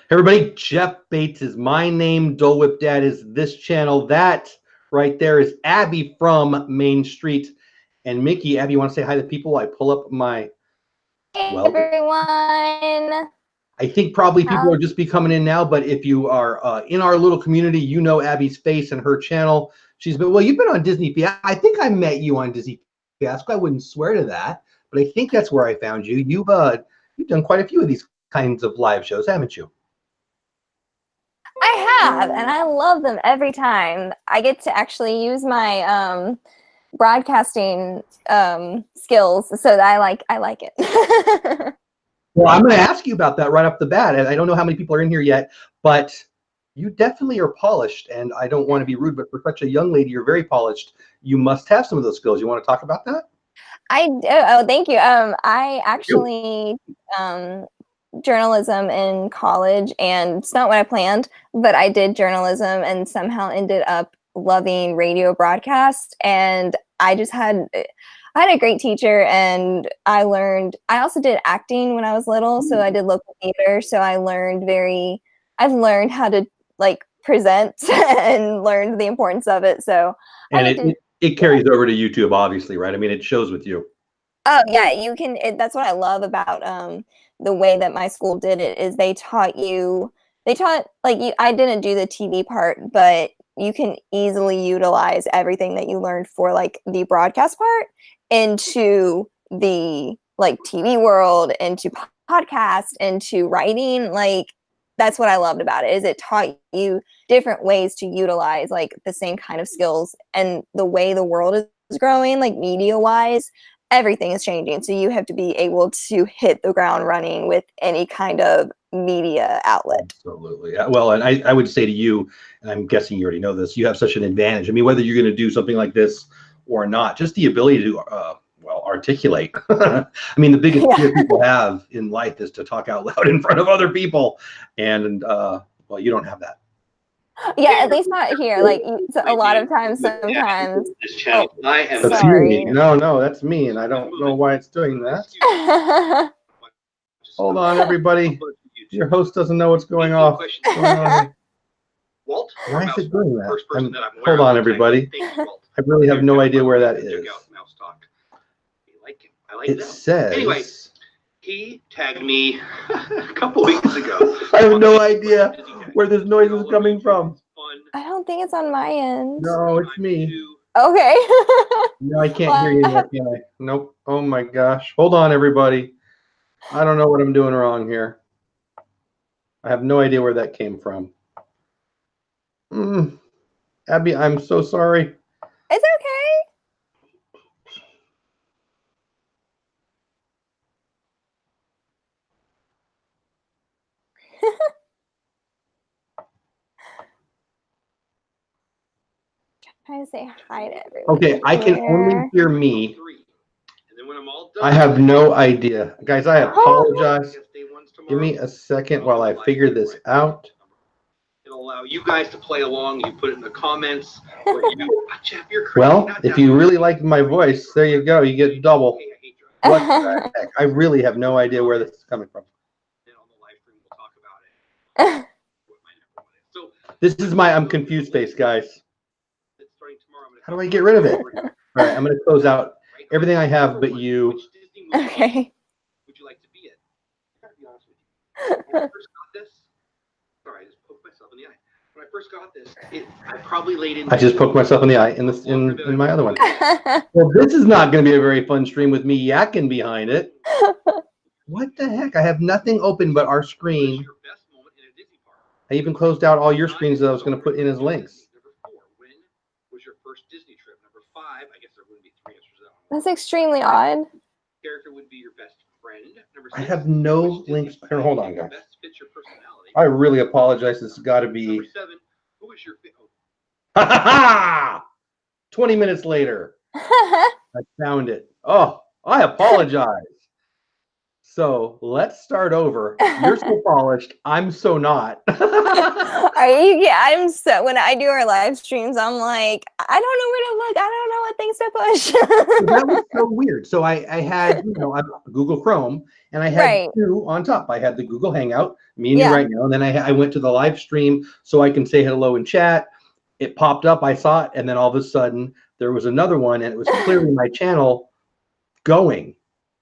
Everybody, Jeff Bates is my name. Dolewhipdad is this channel. That right there is Abby from Main Street. And Mickey, Abby, you want to say hi to people? I pull up my... Hey, everyone. I think probably people are just be coming in now, but if you are in our little community, you know Abby's face and her channel. She's been, well, you've been on Disney Fiasco. I think I met you on Disney Fiasco. I wouldn't swear to that, but I think that's where I found you. You've done quite a few of these kinds of live shows, haven't you? I have, and I love them every time. I get to actually use my broadcasting skills, so that I like it. Well, I'm going to ask you about that right off the bat. And I don't know how many people are in here yet, but you definitely are polished. And I don't want to be rude, but for such a young lady, you're very polished. You must have some of those skills. You want to talk about that? I do. Oh, thank you. I actually journalism in college, and it's not what I planned, but I did journalism and somehow ended up loving radio broadcast. And I had a great teacher, and I also did acting when I was little. So I did local theater. So I've learned how to like present and learned the importance of it. So and it carries over to YouTube, obviously, right? I mean, it shows with you. Oh yeah, you can. That's what I love about the way that my school did it is they taught I didn't do the TV part, but you can easily utilize everything that you learned for like the broadcast part into the like TV world, into podcast, into writing. Like that's what I loved about it, is it taught you different ways to utilize like the same kind of skills. And the way the world is growing, like media wise, everything is changing. So you have to be able to hit the ground running with any kind of media outlet. Absolutely. Well, and I would say to you, and I'm guessing you already know this, you have such an advantage. I mean, whether you're going to do something like this or not, just the ability to articulate. I mean, the biggest fear people have in life is to talk out loud in front of other people, and well, you don't have that. Yeah, at least not here. Like a lot of times, sometimes. This channel. Sorry. No, that's me, and I don't know why it's doing that. Hold on, everybody. Your host doesn't know what's going on. Walt? Why is it doing that? Hold on, everybody. I really have no idea where that is. It says. Anyway, he tagged me a couple weeks ago. I have no idea where this noise is coming from. I don't think it's on my end. No, it's me. Okay. No, I can't hear you now, can I? Nope. Oh my gosh. Hold on, everybody. I don't know what I'm doing wrong here. I have no idea where that came from. Abby, I'm so sorry. It's okay. Trying to say hi to everyone. Okay, I can only hear me. I have no idea. Guys, I apologize. Give me a second while I figure this out. It'll allow you guys to play along. You put it in the comments. Jeff, you're crazy. Well, if you really like my voice, there you go. You get double. What the heck? I really have no idea where this is coming from. This is my I'm confused face, guys. How do I get rid of it? All right, I'm going to close out everything I have but you. Okay. Would you like to be it? I gotta be honest with you. When I first got this, sorry, I just poked myself in the eye. When I first got this, I probably laid in. I just poked myself in the eye in my other one. Well, this is not going to be a very fun stream with me yakking behind it. What the heck? I have nothing open but our screen. I even closed out all your screens that I was going to put in as links. Disney trip. Number 5, I guess there wouldn't be 3 answers. That's extremely odd. Character would be your best friend. Number 6, I have no links. Here, hold on, guys. Best fits your personality. I really apologize. This has got to be. Number 7, who is your 20 minutes later. I found it. Oh, I apologize. So let's start over. You're so polished. I'm so not. I Yeah, I'm so, when I do our live streams, I'm like, I don't know where to look. I don't know what things to push. That was so weird. So I had, I'm Google Chrome, and I had Right. two on top. I had the Google Hangout, me and you Yeah. right now, and then I went to the live stream so I can say hello in chat. It popped up, I saw it, and then all of a sudden there was another one, and it was clearly my channel going.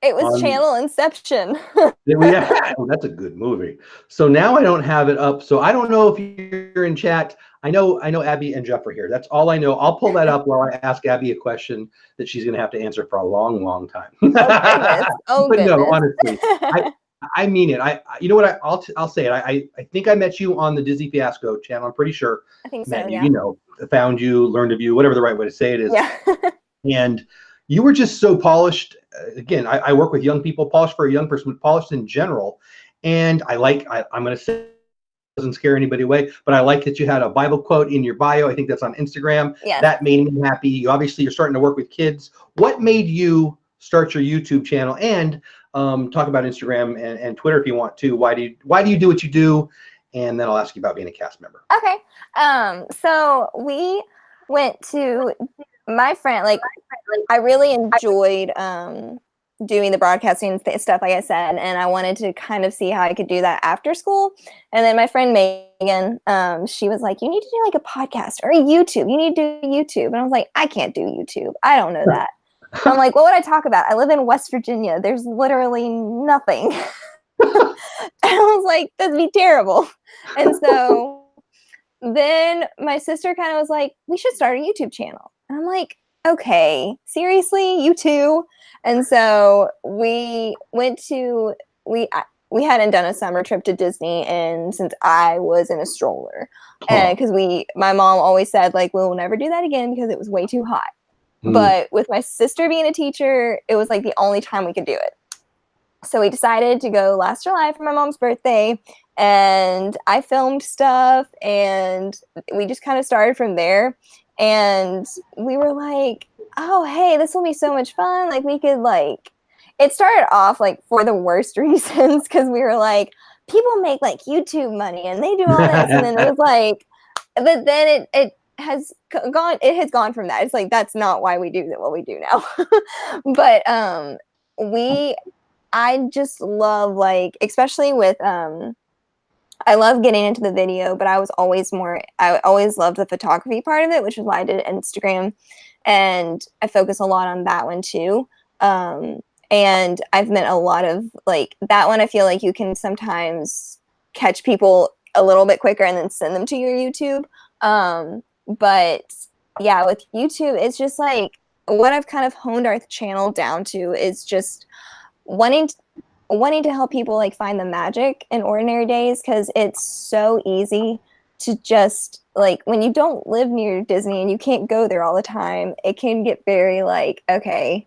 It was channel Inception. Yeah, oh, that's a good movie. So now I don't have it up. So I don't know if you're in chat. I know Abby and Jeff are here. That's all I know. I'll pull that up while I ask Abby a question that she's going to have to answer for a long, long time. Oh goodness. Oh But goodness. no, honestly, I mean it. You know what? I'll say it. I think I met you on the Disney Fiasco channel. I'm pretty sure. I think so. Met you, Yeah. Found you, learned of you, whatever the right way to say it is. Yeah. And you were just so polished. Again, I work with young people, polished for a young person, but polished in general. And I'm going to say, it doesn't scare anybody away, but I like that you had a Bible quote in your bio. I think that's on Instagram. Yeah. That made me happy. You're starting to work with kids. What made you start your YouTube channel? And talk about Instagram and Twitter if you want to. Why do you do what you do? And then I'll ask you about being a cast member. Okay. So we went to my friend, like I really enjoyed doing the broadcasting stuff, like I said, and I wanted to kind of see how I could do that after school. And then my friend Megan, she was like, you need to do like a podcast or a YouTube. You need to do YouTube. And I was like, I can't do YouTube. I don't know that. I'm like, what would I talk about? I live in West Virginia. There's literally nothing. And I was like, that'd be terrible. And so then my sister kind of was like, we should start a YouTube channel. And I'm like, okay, seriously, you too? And so we hadn't done a summer trip to Disney since I was in a stroller. And because my mom always said, like, we'll never do that again because it was way too hot. But with my sister being a teacher, it was like the only time we could do it. So we decided to go last July for my mom's birthday, and I filmed stuff, and we just kind of started from there. And we were like, oh, hey, this will be so much fun. Like, we could, like, it started off like for the worst reasons, because we were like, people make like YouTube money and they do all this. And then it was like, but then it has gone from that. It's like, that's not why we do what we do now. But I just love, like, especially with I love getting into the video, but I always loved the photography part of it, which is why I did Instagram, and I focus a lot on that one too. And I've met a lot of, like, that one I feel like you can sometimes catch people a little bit quicker and then send them to your YouTube. But yeah, with YouTube, it's just like what I've kind of honed our channel down to is just wanting to help people, like, find the magic in ordinary days, because it's so easy to just, like, when you don't live near Disney and you can't go there all the time, it can get very like, okay,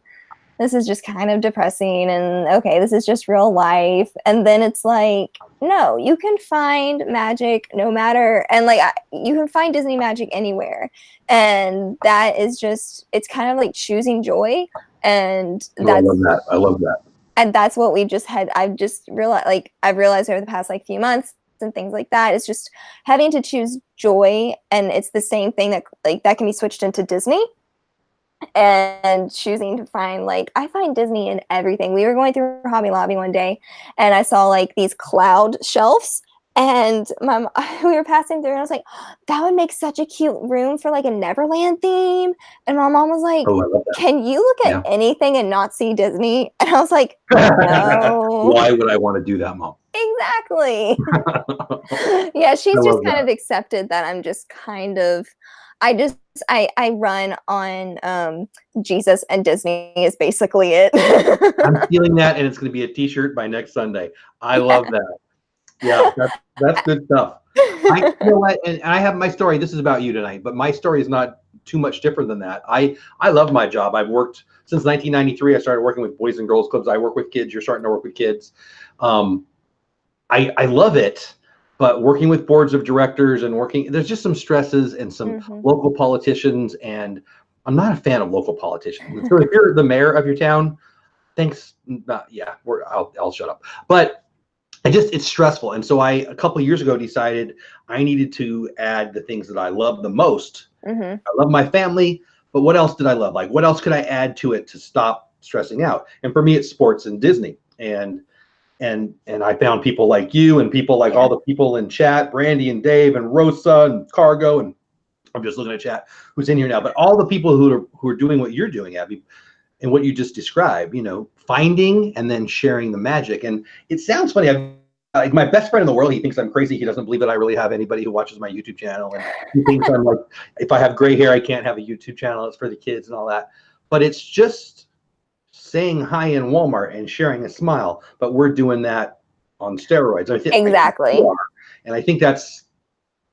this is just kind of depressing, and okay, this is just real life. And then it's like, no, you can find magic no matter, and like you can find Disney magic anywhere. And that is just, it's kind of like choosing joy. And I love that. And that's what I've realized over the past like few months and things like that, is just having to choose joy. And it's the same thing that can be switched into Disney, and choosing to find, like, I find Disney in everything. We were going through Hobby Lobby one day and I saw like these cloud shelves, and we were passing through and I was like, that would make such a cute room for like a Neverland theme. And my mom was like, can you look at anything and not see Disney? And I was like, no. Why would I want to do that, Mom? Exactly. Yeah, she's just kind of accepted that I'm just kind of, I run on Jesus and Disney is basically it. I'm feeling that, and it's going to be a t-shirt by next Sunday. I love that. Yeah, that's good stuff. You know what? And I have my story. This is about you tonight, but my story is not too much different than that. I love my job. I've worked since 1993. I started working with Boys and Girls Clubs. I work with kids. You're starting to work with kids. I love it. But working with boards of directors and there's just some stresses and some local politicians, and I'm not a fan of local politicians. So if you're the mayor of your town, thanks. I'll shut up. But it's stressful. And so a couple of years ago decided I needed to add the things that I love the most. I love my family, but what else did I love? Like, what else could I add to it to stop stressing out? And for me, it's sports and Disney. And I found people like you and people like all the people in chat, Brandy and Dave and Rosa and Cargo, and I'm just looking at chat who's in here now, but all the people who are doing what you're doing, Abby, and what you just described, finding and then sharing the magic. And it sounds funny. Like my best friend in the world, he thinks I'm crazy. He doesn't believe that I really have anybody who watches my YouTube channel. And he thinks I'm like, if I have gray hair, I can't have a YouTube channel. It's for the kids and all that. But it's just saying hi in Walmart and sharing a smile. But we're doing that on steroids. Exactly. And I think that's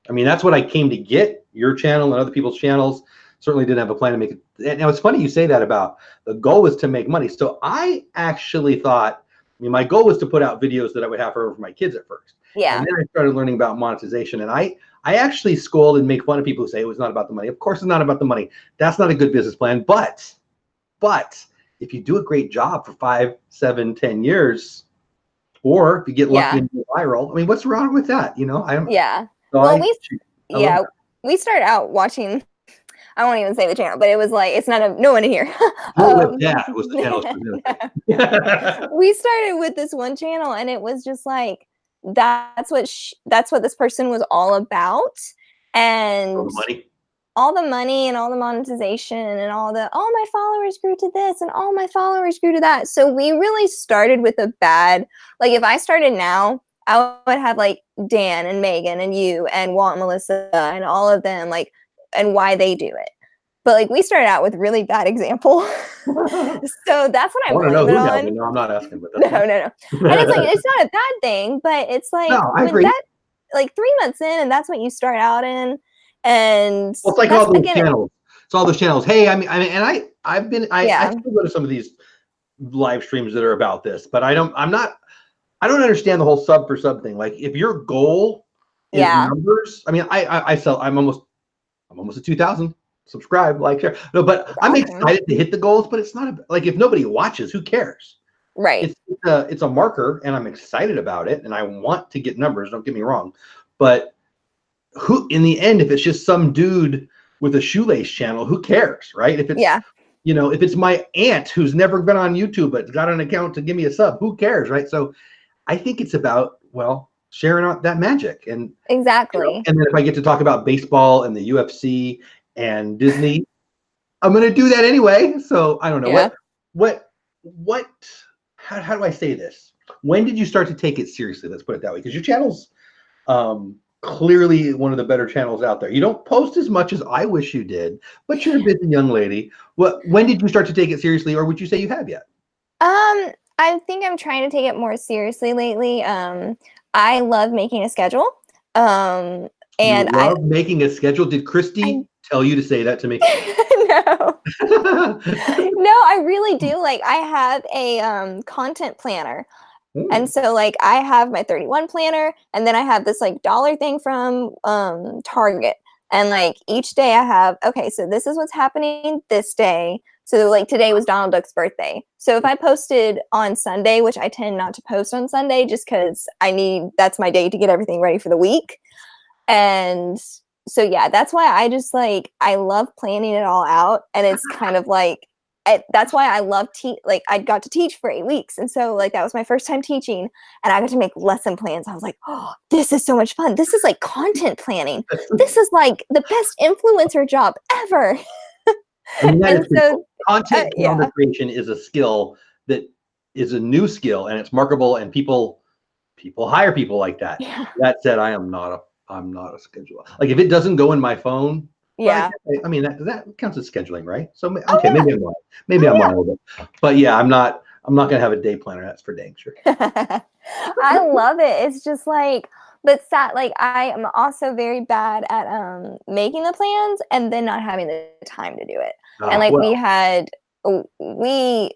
what I came to get, your channel and other people's channels. Certainly didn't have a plan to make it. Now, it's funny you say that about the goal was to make money. So I actually thought, my goal was to put out videos that I would have for my kids at first. Yeah. And then I started learning about monetization. And I actually scold and make fun of people who say it was not about the money. Of course, it's not about the money. That's not a good business plan. But if you do a great job for 5, 7, 10 years, or if you get lucky and go viral, what's wrong with that? We started out watching. I won't even say the channel, but it was like, it's not no one in here. Dolewhipdad was the channel. We started with this one channel, and it was just like, that's what this person was all about. And all the money and all the monetization and all my followers grew to this and all my followers grew to that. So we really started with a bad, like if I started now, I would have like Dan and Megan and you and Walt and Melissa and all of them, like, and why they do it. But like we started out with really bad example. So that's what I blame it on. No, I'm not asking, but no. And it's like, it's not a bad thing, but it's like, I agree. Like 3 months in, and that's what you start out in. And it's like all those channels. It's all those channels. Hey, I still go to some of these live streams that are about this, but I don't understand the whole sub for sub thing. Like if your goal is numbers, I'm almost at 2,000. Subscribe, like, share. No, but I'm excited to hit the goals, but it's not like if nobody watches, who cares? Right. It's a marker, and I'm excited about it, and I want to get numbers. Don't get me wrong, but who in the end, if it's just some dude with a shoelace channel, who cares, right? If it's if it's my aunt who's never been on YouTube but got an account to give me a sub, who cares, right? So I think it's about sharing out that magic, and exactly. And then if I get to talk about baseball and the UFC and Disney, I'm going to do that anyway. So I don't know how do I say this? When did you start to take it seriously? Let's put it that way. Because your channel's clearly one of the better channels out there. You don't post as much as I wish you did, but you're a busy young lady. When did you start to take it seriously, or would you say you have yet? I think I'm trying to take it more seriously lately. I love making a schedule. And you love making a schedule. Did Christy tell you to say that to me? No. No, I really do. Like I have a content planner. Ooh. And so like I have my 31 planner, and then I have this like dollar thing from Target. And like each day I have, okay, so this is what's happening this day. So like today was Donald Duck's birthday. So if I posted on Sunday, which I tend not to post on Sunday just because that's my day to get everything ready for the week. And so, yeah, that's why I just like, I love planning it all out. And it's kind of like, that's why I love I got to teach for 8 weeks. And so like, that was my first time teaching, and I got to make lesson plans. I was like, oh, this is so much fun. This is like content planning. This is like the best influencer job ever. And so content creation is a skill that is a new skill, and it's marketable, and people hire people like that. Yeah. That said, I'm not a scheduler. Like if it doesn't go in my phone, that counts as scheduling, right? So maybe I'm wrong a little bit. But yeah, I'm not gonna have a day planner. That's for dang sure. I love it. It's just like, but like I am also very bad at making the plans and then not having the time to do it. And like we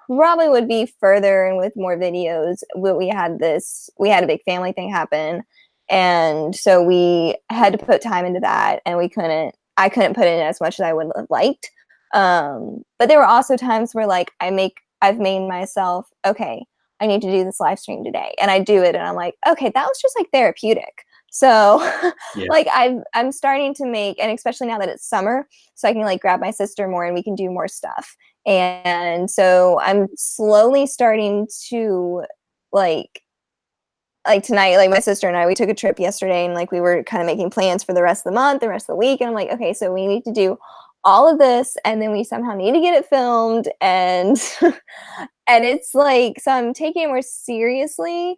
probably would be further and with more videos. We had a big family thing happen, and so we had to put time into that, and I couldn't put in as much as I would have liked. But there were also times where like I've made myself, okay, I need to do this live stream today. And I do it and I'm like, okay, that was just like therapeutic. So like I'm starting to make, and especially now that it's summer, so I can like grab my sister more and we can do more stuff. And so I'm slowly starting to like tonight, like my sister and I, we took a trip yesterday and like we were kind of making plans for the rest of the month, the rest of the week. And I'm like, okay, so we need to do all of this and then we somehow need to get it filmed. And and it's like, so I'm taking it more seriously.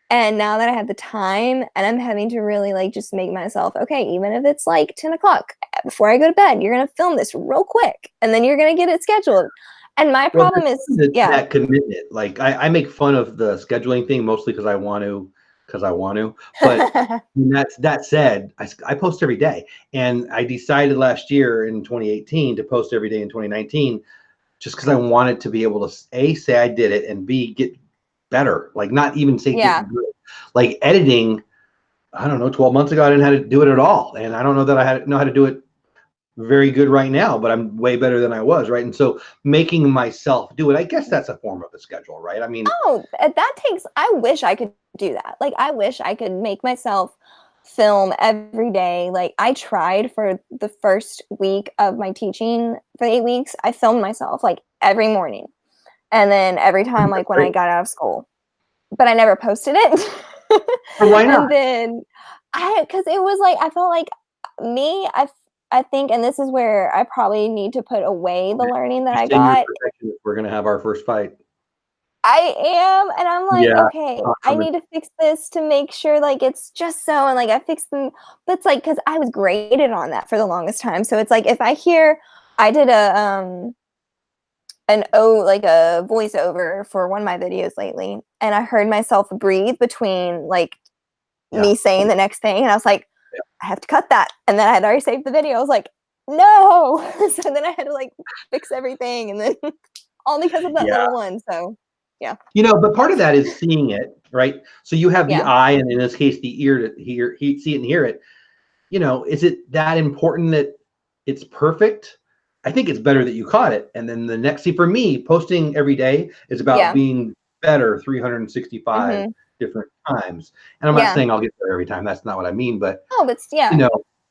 And now that I have the time and I'm having to really like just make myself, okay, even if it's like 10 o'clock before I go to bed, you're going to film this real quick and then you're going to get it scheduled. And my problem is, that commitment. Like I make fun of the scheduling thing mostly because I want to. But that said, I post every day. And I decided last year in 2018 to post every day in 2019 just because I wanted to be able to A, say I did it, and B, get better. Like not even say get good. Like editing, I don't know, 12 months ago I didn't know how to do it at all. And I don't know that I know how to do it very good right now, but I'm way better than I was, right? And so making myself do it, I guess that's a form of a schedule, right? I mean, that takes, I wish I could do that. Like I wish I could make myself film every day. Like I tried for the first week of my teaching for 8 weeks, I filmed myself like every morning. And then every time, like when I got out of school, but I never posted it. Why not? And then because it was like, I felt like I think, and this is where I probably need to put away the learning that I got. We're going to have our first fight. I am. And I'm like, okay, I need to fix this to make sure like it's just so, and like I fixed them. But it's like, because I was graded on that for the longest time. So it's like, if I hear, I did a voiceover for one of my videos lately, and I heard myself breathe between like me saying the next thing, and I was like, I have to cut that. And then I had already saved the video. I was like, no. So then I had to like fix everything, and then all because of that little one. So but part of that is seeing it, right? So you have the eye, and in this case the ear to see it and hear it. Is it that important that it's perfect? I think it's better that you caught it. And then the next, for me, posting every day is about being better 365 different times. And I'm not saying I'll get there every time. That's not what I mean. But,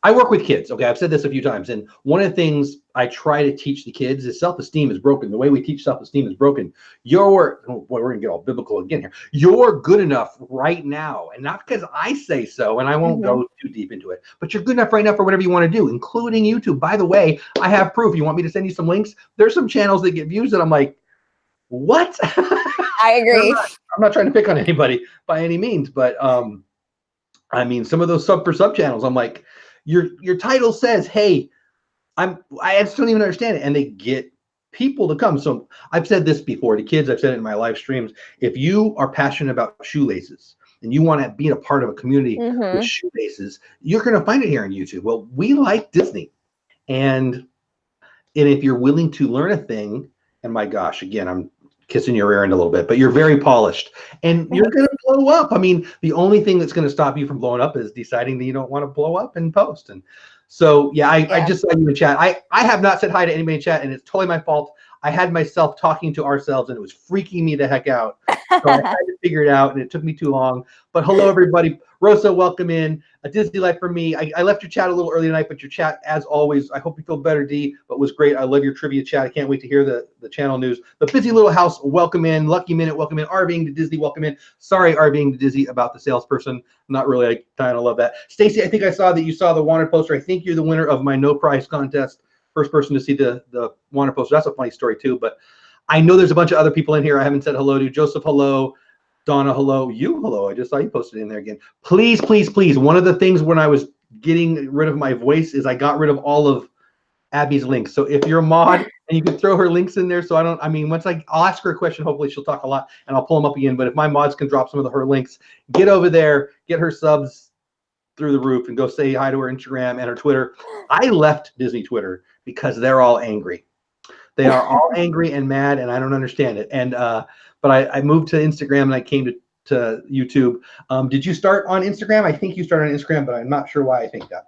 I work with kids. Okay. I've said this a few times. And one of the things I try to teach the kids is self-esteem is broken. The way we teach self-esteem is broken. We're going to get all biblical again here. You're good enough right now. And not because I say so, and I won't go too deep into it, but you're good enough right now for whatever you want to do, including YouTube. By the way, I have proof. You want me to send you some links? There's some channels that get views that I'm like, what? I agree. I'm not trying to pick on anybody by any means, but I mean, some of those sub channels, I'm like, your title says, hey, I just don't even understand it. And they get people to come. So I've said this before to kids. I've said it in my live streams. If you are passionate about shoelaces and you want to be a part of a community with shoelaces, you're going to find it here on YouTube. Well, we like Disney. And if you're willing to learn a thing, and my gosh, again, I'm kissing your rear end a little bit, but you're very polished and you're going to blow up. I mean, the only thing that's going to stop you from blowing up is deciding that you don't want to blow up and post. And so, I just saw you in chat. I have not said hi to anybody in chat, and it's totally my fault. I had myself talking to ourselves, and it was freaking me the heck out. So I had to figure it out, and it took me too long. But hello, everybody. Rosa, welcome in. A Disney Life for me. I left your chat a little early tonight, but your chat, as always, I hope you feel better, D, but was great. I love your trivia chat. I can't wait to hear the channel news. The Busy Little House, welcome in. Lucky Minute, welcome in. RVing to Disney, welcome in. Sorry, RVing to Disney about the salesperson. Not really. I kind of love that. Stacy, I think I saw that you saw the wanted poster. I think you're the winner of my no prize contest. First person to see the wanted poster. That's a funny story too, but I know there's a bunch of other people in here I haven't said hello to. Joseph, hello. Donna, hello. You, hello. I just saw you posted in there again. Please, please, please. One of the things when I was getting rid of my voice is I got rid of all of Abby's links. So if you're a mod and you can throw her links in there, so I'll ask her a question. Hopefully she'll talk a lot and I'll pull them up again. But if my mods can drop some of her links, get over there, get her subs through the roof, and go say hi to her Instagram and her Twitter. I left Disney Twitter because they're all angry. They are all angry and mad, and I don't understand it. And but I moved to Instagram, and I came to YouTube. Did you start on Instagram? I think you started on Instagram, but I'm not sure why I think that.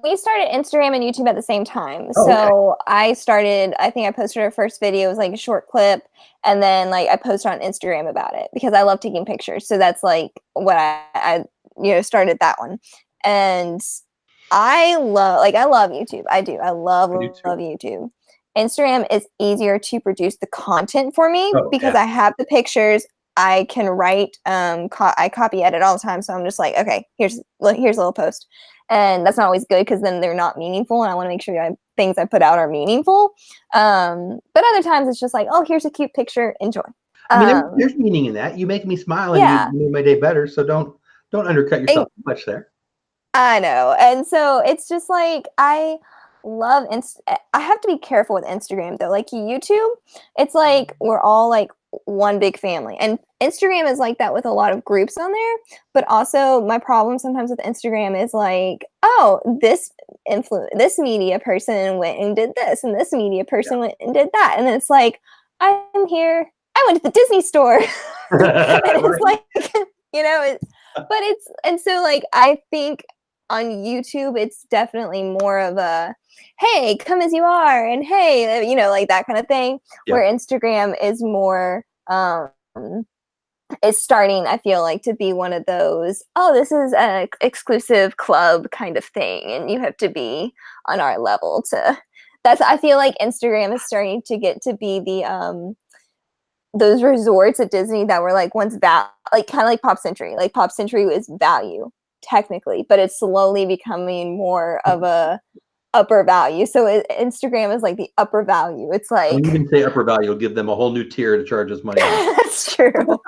we started Instagram and YouTube at the same time. Oh, so I think I posted our first video, it was like a short clip, and then like I posted on Instagram about it because I love taking pictures. So that's like what I started that one. And I love YouTube. I do. I love YouTube. Instagram is easier to produce the content for me because I have the pictures. I can write, I copy edit all the time. So I'm just like, okay, here's a little post. And that's not always good because then they're not meaningful. And I want to make sure things I put out are meaningful. But other times it's just like, oh, here's a cute picture. Enjoy. I mean, there's meaning in that. You make me smile and you made my day better. So don't undercut yourself too much there. I know. And so it's just like, I love, I have to be careful with Instagram though. Like YouTube, it's like, we're all like one big family, and Instagram is like that with a lot of groups on there. But also my problem sometimes with Instagram is like, oh, this media person went and did this, and this media person went and did that, and then it's like, I'm here, I went to the Disney store. And it's like, and so like I think on YouTube it's definitely more of a, hey, come as you are, and hey, like that kind of thing. Where Instagram is more is starting, I feel like, to be one of those, oh, this is an exclusive club kind of thing, and you have to be on our level to. I feel like Instagram is starting to get to be the those resorts at Disney that were like once like kind of like Pop Century. Like Pop Century is value technically, but it's slowly becoming more of a upper value. So Instagram is like the upper value. It's like, when you even say upper value, you'll give them a whole new tier to charge us money. That's true.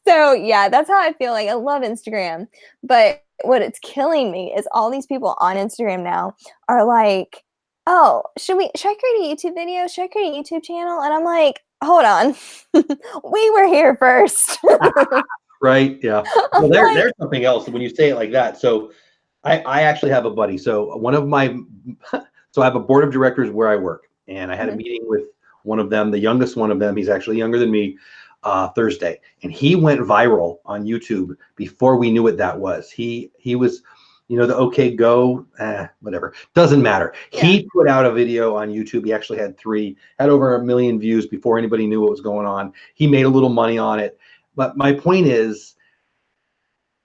So yeah, that's how I feel. Like I love Instagram, but what it's killing me is all these people on Instagram now are like, oh, should I create a YouTube video? Should I create a YouTube channel? And I'm like, hold on, we were here first. Right. Yeah. Well, there's something else when you say it like that. So I actually have a buddy. So so I have a board of directors where I work, and I had a meeting with one of them, the youngest one of them. He's actually younger than me, Thursday, and he went viral on YouTube before we knew what that was. He was, the OK Go, whatever, doesn't matter. Yeah. He put out a video on YouTube. He actually had over 1 million views before anybody knew what was going on. He made a little money on it. But my point is,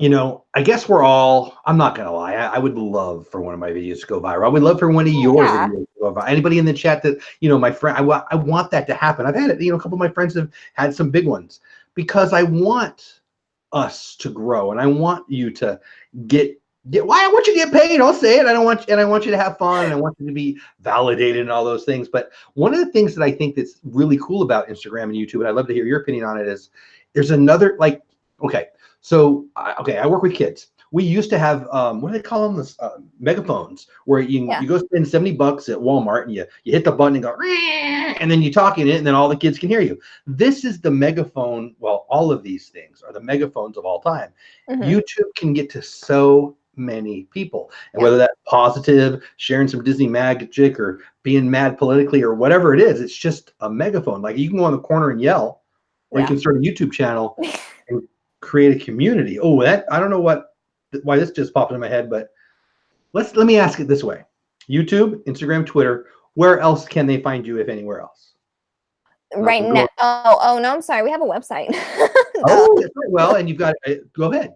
I guess I'm not going to lie. I would love for one of my videos to go viral. I would love for one of your videos to go viral. Anybody in the chat that, my friend, I want that to happen. I've had it, a couple of my friends have had some big ones because I want us to grow, and I want you to I want you to get paid. I'll say it. I want you to have fun, and I want you to be validated and all those things. But one of the things that I think that's really cool about Instagram and YouTube, and I'd love to hear your opinion on it, is there's another, like, okay. So, I work with kids. We used to have, what do they call them? This, megaphones, where you go spend $70 at Walmart, and you hit the button and go, and then you talk in it, and then all the kids can hear you. This is the megaphone. Well, all of these things are the megaphones of all time. Mm-hmm. YouTube can get to so many people, and whether that's positive, sharing some Disney magic, or being mad politically, or whatever it is, it's just a megaphone. Like, you can go on the corner and yell, or you can start a YouTube channel and create a community. Oh, I don't know why this just popped in my head, but let me ask it this way: YouTube, Instagram, Twitter. Where else can they find you, if anywhere else? Right now. Oh no, I'm sorry. We have a website. Oh, that's right. Well, and you've got. Go ahead.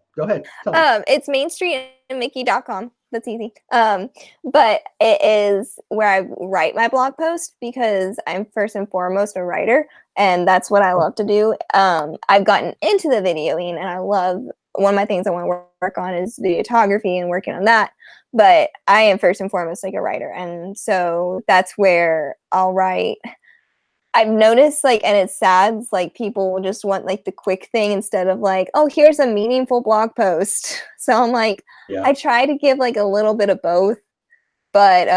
It's mainstreetandmickey.com. That's easy. But it is where I write my blog post, because I'm first and foremost a writer, and that's what I love to do. I've gotten into the videoing, and I love, one of my things I want to work on is videography and working on that. But I am first and foremost like a writer, and so that's where I'll write. I've noticed, like, and it's sad, it's like people just want like the quick thing instead of like, oh, here's a meaningful blog post. So I'm like, I try to give like a little bit of both, but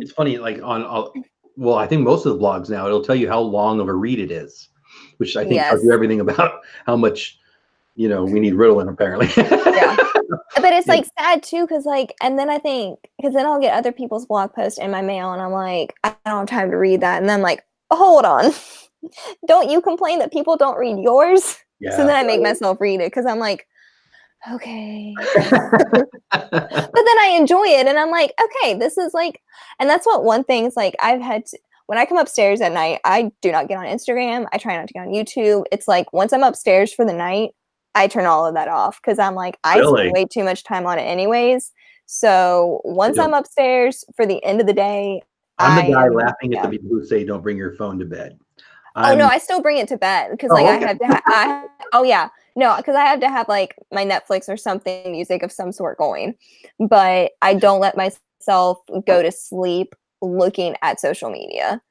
it's funny, like well, I think most of the blogs now, it'll tell you how long of a read it is, which I think tells you everything about how much, we need Ritalin, apparently. Yeah. But it's like sad too, because like, and then I think, because then I'll get other people's blog posts in my mail, and I'm like, I don't have time to read that, and then I'm like, hold on, don't you complain that people don't read yours? So then I make myself read it, because I'm like, okay. But then I enjoy it, and I'm like, okay, this is like, and that's what one thing is like. I've had to, when I come upstairs at night, I do not get on Instagram. I try not to get on YouTube. It's like once I'm upstairs for the night, I turn all of that off because I'm like, I spend way too much time on it anyways. So once I'm upstairs for the end of the day, I'm the guy laughing at the people who say don't bring your phone to bed. Oh no, I still bring it to bed because like I have to. Oh yeah, no, because I have to have like my Netflix or something, music of some sort going, but I don't let myself go to sleep looking at social media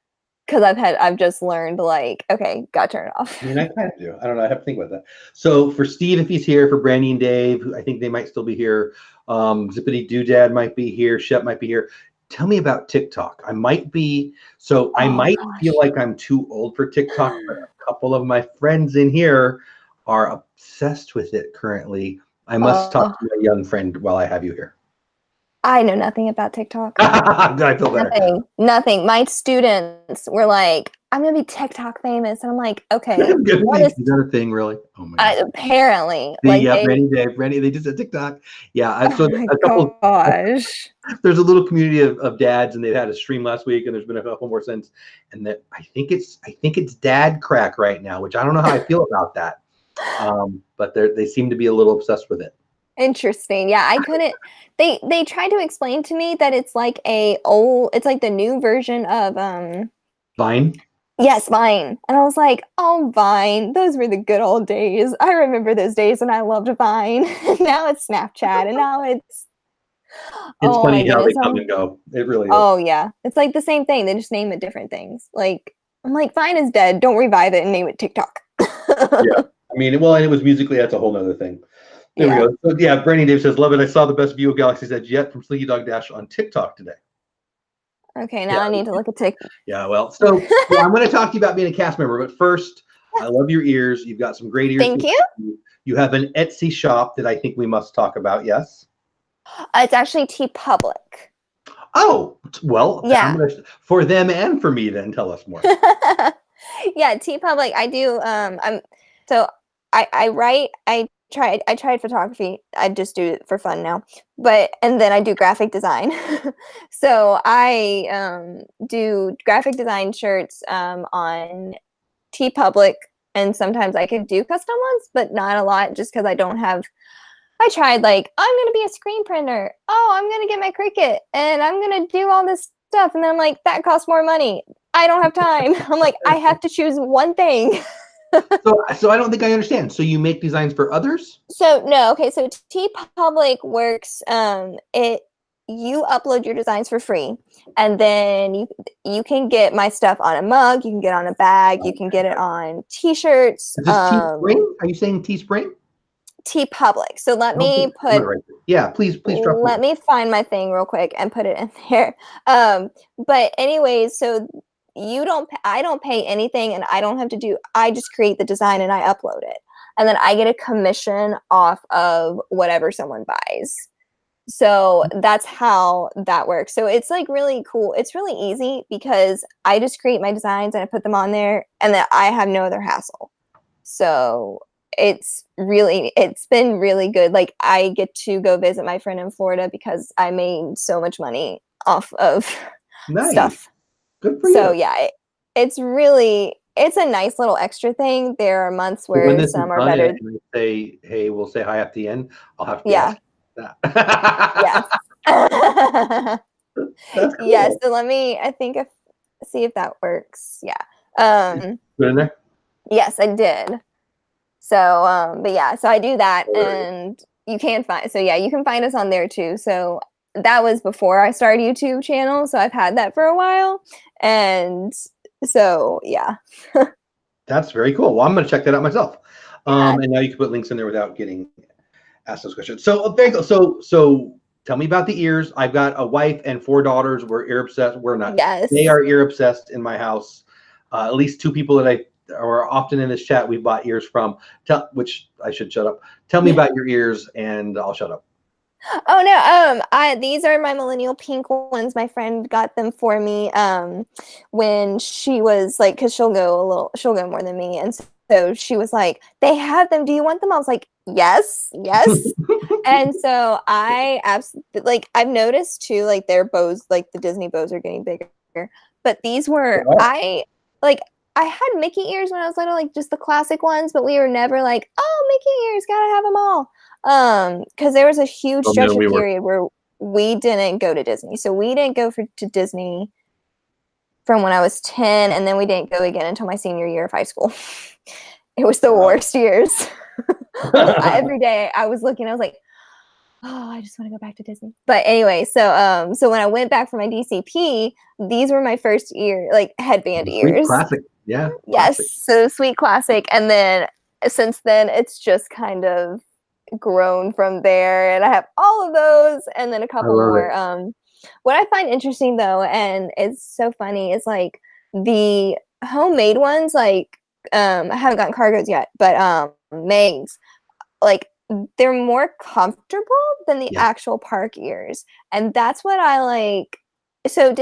because I've just learned like, okay, gotta turn it off. I mean, I kind of do. I don't know. I have to think about that. So for Steve, if he's here, for Brandy and Dave, who I think they might still be here. Zippity Doodad might be here. Shep might be here. Tell me about TikTok. I might be, so I might feel like I'm too old for TikTok, but a couple of my friends in here are obsessed with it currently. I must talk to my young friend while I have you here. I know nothing about TikTok. I feel better. Nothing. My students were like, I'm going to be TikTok famous. And I'm like, okay. What is that a thing, really? Oh my God. Apparently. Like Randy, they just said TikTok. Yeah. So gosh. There's a little community of dads, and they've had a stream last week, and there's been a couple more since. And that I think it's dad crack right now, which I don't know how I feel about that. But they seem to be a little obsessed with it. Interesting. Yeah, I couldn't. They tried to explain to me that it's like it's like the new version of Vine. Yes, Vine. And I was like, oh, Vine. Those were the good old days. I remember those days when I loved Vine. Now it's Snapchat, and now it's funny how they come and go. It really is. Oh yeah, it's like the same thing. They just name it different things. Like I'm like, Vine is dead. Don't revive it and name it TikTok. Yeah. I mean, well, and it was musically. That's a whole nother thing. There we go. So yeah, Brandy Dave says, love it. I saw the best view of Galaxy's Edge yet from Slinky Dog Dash on TikTok today. Okay, now I need to look at TikTok. Yeah, well, so I'm going to talk to you about being a cast member, but first, I love your ears. You've got some great ears. Thank you. You have an Etsy shop that I think we must talk about. Yes. It's actually TeePublic. Oh, well, yeah. For them and for me, then tell us more. Yeah, TeePublic. I do. I write. I tried photography. I just do it for fun now. And then I do graphic design. So I do graphic design shirts on TeePublic, and sometimes I could do custom ones, but not a lot just because I tried like, I'm going to be a screen printer. Oh, I'm going to get my Cricut and I'm going to do all this stuff. And then I'm like, that costs more money. I don't have time. I'm like, I have to choose one thing. So I don't think I understand. So you make designs for others? So no, okay. So TeePublic works. You upload your designs for free, and then you can get my stuff on a mug. You can get on a bag. You can get it on T-shirts. Is this Teespring? Are you saying Teespring? TeePublic. So let me put. Yeah, please drop. Let me find my thing real quick and put it in there. But anyways, so. I don't pay anything, and I don't have to do, I just create the design and I upload it. And then I get a commission off of whatever someone buys. So that's how that works. So it's like really cool. It's really easy because I just create my designs and I put them on there, and then I have no other hassle. So it's been really good. Like I get to go visit my friend in Florida because I made so much money off of stuff. Good for you. So yeah, it's a nice little extra thing. There are months where some are better. We'll say hi at the end. I'll have to ask that. Yes. That's cool. Yeah. So see if that works. Yeah. Put in there? Yes, I did. So but yeah, so I do that, and you can find us on there too. So that was before I started a YouTube channel, so I've had that for a while. And so, yeah. That's very cool. Well, I'm going to check that out myself. And now you can put links in there without getting asked those questions. So, very cool. So tell me about the ears. I've got a wife and 4 daughters. We're ear obsessed. We're not. Yes. They are ear obsessed in my house. At least 2 people that are often in this chat we bought ears from. Which I should shut up. Tell me about your ears, and I'll shut up. Oh no, these are my millennial pink ones. My friend got them for me when she was like, because she'll go more than me, and so she was like, they have them, do you want them? I was like, Yes, yes. And so I absolutely like I've noticed too, like their bows, like the Disney bows are getting bigger. But these were I had Mickey ears when I was little, like just the classic ones, but we were never like, oh, Mickey ears, gotta have them all. Because there was a huge stretch of period where we didn't go to Disney. So we didn't go to Disney from when I was 10, and then we didn't go again until my senior year of high school. It was the worst years. Every day I was looking, I was like, oh, I just want to go back to Disney. But anyway, so when I went back for my DCP, these were my first headband ears. Classic, yeah. Yes, classic. so sweet classic. And then since then, it's just kind of grown from there, and I have all of those, and then a couple more. What I find interesting though, and it's so funny, is like the homemade ones, like I haven't gotten cargos yet, but Mays, like they're more comfortable than the actual park ears, and that's what I like. So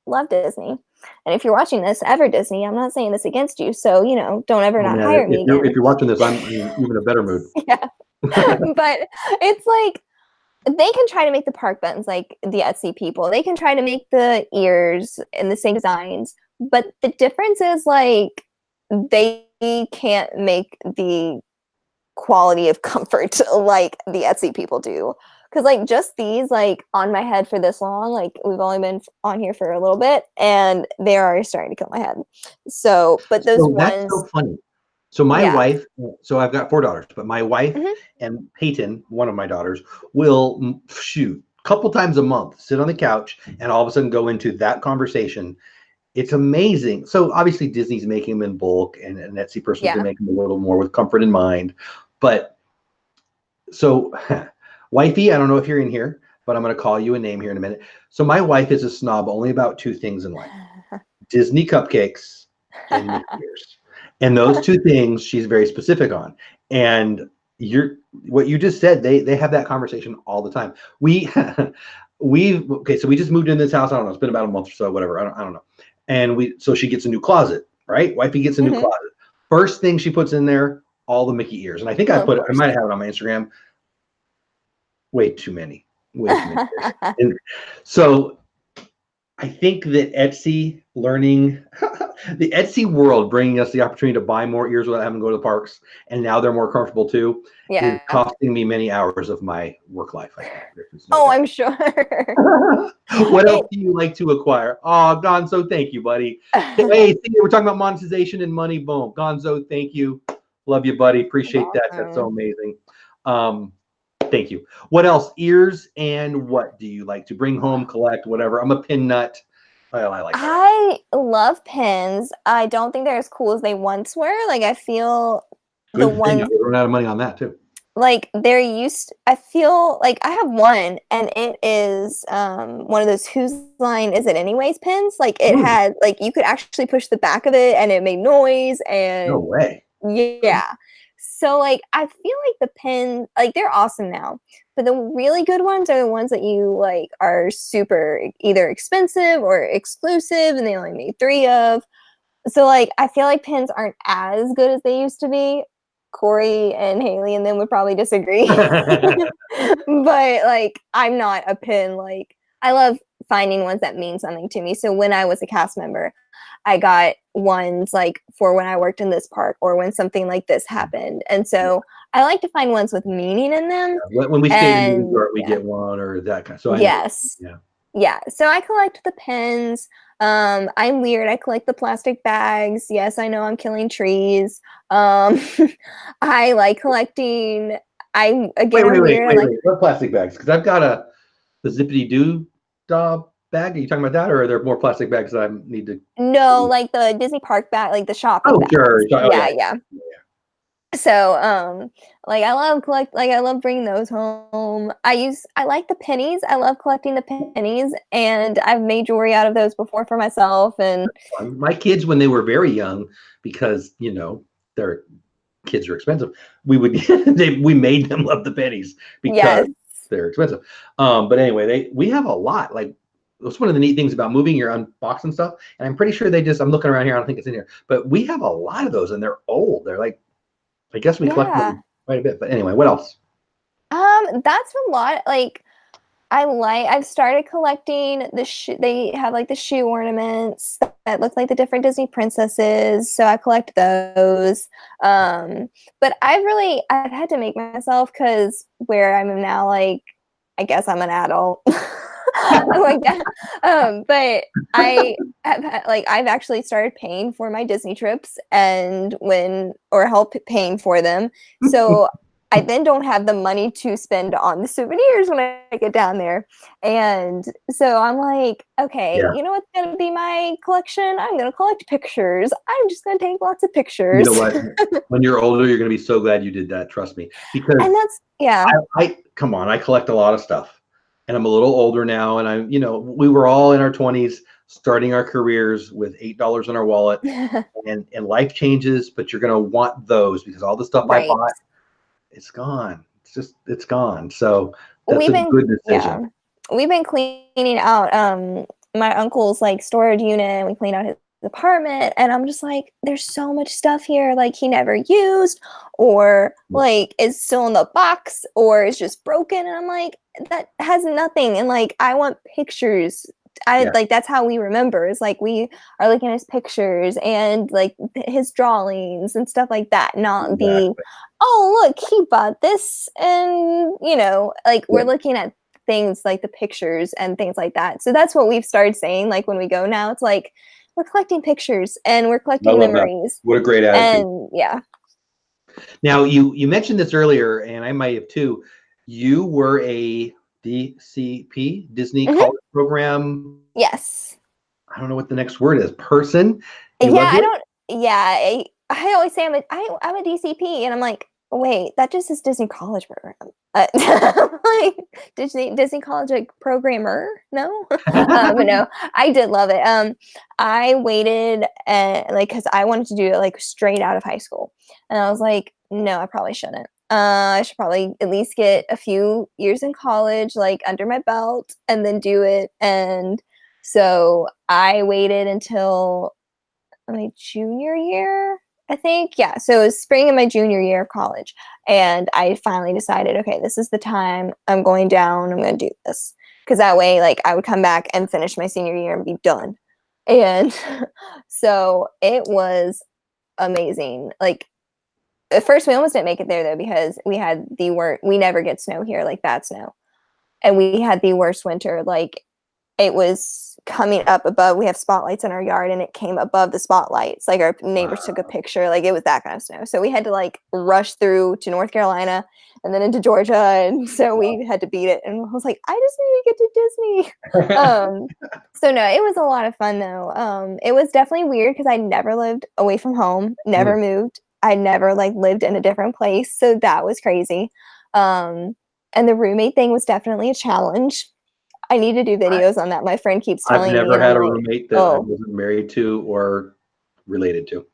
love Disney, and if you're watching this, ever Disney, I'm not saying this against you, so don't ever not hire me again. If you're watching this, I'm even in a better mood. Yeah. But it's like they can try to make the park buttons like the Etsy people. They can try to make the ears in the same designs, but the difference is like they can't make the quality of comfort like the Etsy people do. Because like just these, like on my head for this long, like we've only been on here for a little bit, and they're already starting to kill my head. So, but those ones. That's so funny. So my wife, so I've got 4 daughters, but my wife and Peyton, one of my daughters, will shoot a couple times a month, sit on the couch, and all of a sudden go into that conversation. It's amazing. So obviously Disney's making them in bulk, and an Etsy person's gonna make them a little more with comfort in mind. But so wifey, I don't know if you're in here, but I'm gonna call you a name here in a minute. So my wife is a snob only about 2 things in life: Disney cupcakes and Mickey ears. And those 2 things she's very specific on. And what you just said, they have that conversation all the time. So we just moved in this house. I don't know. It's been about a month or so, whatever. I don't know. And so she gets a new closet, right? Wifey gets a new closet. First thing she puts in there, all the Mickey ears. And I think I might have it on my Instagram. Way too many ears. And so I think that Etsy the Etsy world bringing us the opportunity to buy more ears without having to go to the parks, and now they're more comfortable too, is costing me many hours of my work life. I think. I'm sure. What else do you like to acquire? Oh, Gonzo, thank you, buddy. Hey, we're talking about monetization and money. Boom. Gonzo, thank you. Love you, buddy. Appreciate that. That's so amazing. Thank you. What else? Ears, and what do you like to bring home, collect, whatever? I'm a pin nut. I love pins. I don't think they're as cool as they once were. Like I feel the ones we run out of money on that too. Like I feel like I have one, and it is one of those Whose Line Is It Anyways pins. Like it had like you could actually push the back of it and it made noise, and no way. Yeah. So like I feel like the pins, like they're awesome now, but the really good ones are the ones that you like are super either expensive or exclusive, and they only made 3 of. So like I feel like pins aren't as good as they used to be. Corey and Haley and them would probably disagree. But like I'm not a pin, like I love finding ones that mean something to me. So when I was a cast member, I got ones like for when I worked in this park or when something like this happened. And so I like to find ones with meaning in them. When we stay in New York, we get one or that kind of. So yes. Yeah. So I collect the pins. I'm weird. I collect the plastic bags. Yes, I know I'm killing trees. I like collecting. I'm weird. Wait. What plastic bags? Because I've got the zippity doo dah bag. Are you talking about that, or are there more plastic bags that I need to? No, like the Disney park bag, like the shopping. Oh, bags. Sure. Yeah. So, like I love bringing those home. I like the pennies. I love collecting the pennies, and I've made jewelry out of those before for myself. And my kids, when they were very young, because their kids are expensive, we made them love the pennies because they're expensive. But anyway, we have a lot. Like that's one of the neat things about moving. You're unboxing stuff, and I'm pretty sure I'm looking around here. I don't think it's in here, but we have a lot of those, and they're old. They're like. I guess we collect them quite a bit. But anyway, what else? That's a lot. Like, I've started collecting the they have like the shoe ornaments that look like the different Disney princesses. So I collect those. But I've had to make myself, because where I'm now, like, I guess I'm an adult. Like that. But I've actually started paying for my Disney trips or help paying for them. So I then don't have the money to spend on the souvenirs when I get down there. And so I'm like, okay, Yeah. you know what's going to be my collection? I'm going to collect pictures. I'm just going to take lots of pictures. You know what? When you're older, you're going to be so glad you did that. Trust me. Because And that's, yeah. I come on, I collect a lot of stuff, and I'm a little older now. And we were all in our 20s, starting our careers with $8 in our wallet, and life changes. But you're going to want those, because all the stuff I bought, it's gone. It's gone. So that's a good decision. Yeah, we've been cleaning out my uncle's like storage unit, and we cleaned out his apartment, and I'm just like, there's so much stuff here, like he never used, or like is still in the box, or is just broken, and I'm like, that has nothing. And like, I want pictures. Like, that's how we remember, is like we are looking at his pictures and like his drawings and stuff like that, not the, oh look, he bought this, and like we're looking at things like the pictures and things like that. So that's what we've started saying, like when we go now, it's like we're collecting pictures and we're collecting memories. What a great attitude. And yeah. Now you mentioned this earlier, and I might have too. You were a DCP, Disney College Program. Yes. I don't know what the next word is. Person. I always say I'm a DCP, and I'm like, wait, that just is Disney College Program. Like Disney College, like, programmer? No. But no, I did love it. I waited because I wanted to do it like straight out of high school, and I was like, no, I probably shouldn't. I should probably at least get a few years in college, like under my belt, and then do it. And so I waited until my junior year, I think. Yeah. So it was spring of my junior year of college. And I finally decided, okay, this is the time. I'm going down. I'm going to do this. Because that way, like, I would come back and finish my senior year and be done. And so it was amazing. Like, at first, we almost didn't make it there, though, because we had we never get snow here, like bad snow. And we had the worst winter. Like, it was coming up above. We have spotlights in our yard, and it came above the spotlights. Like, our neighbors took a picture. Like, it was that kind of snow. So we had to like rush through to North Carolina and then into Georgia. And so we had to beat it. And I was like, I just need to get to Disney. So no, it was a lot of fun, though. It was definitely weird because I never lived away from home, never moved. I never like lived in a different place. So that was crazy. And the roommate thing was definitely a challenge. I need to do videos on that. My friend keeps telling me. I've never had a roommate that I wasn't married to or related to.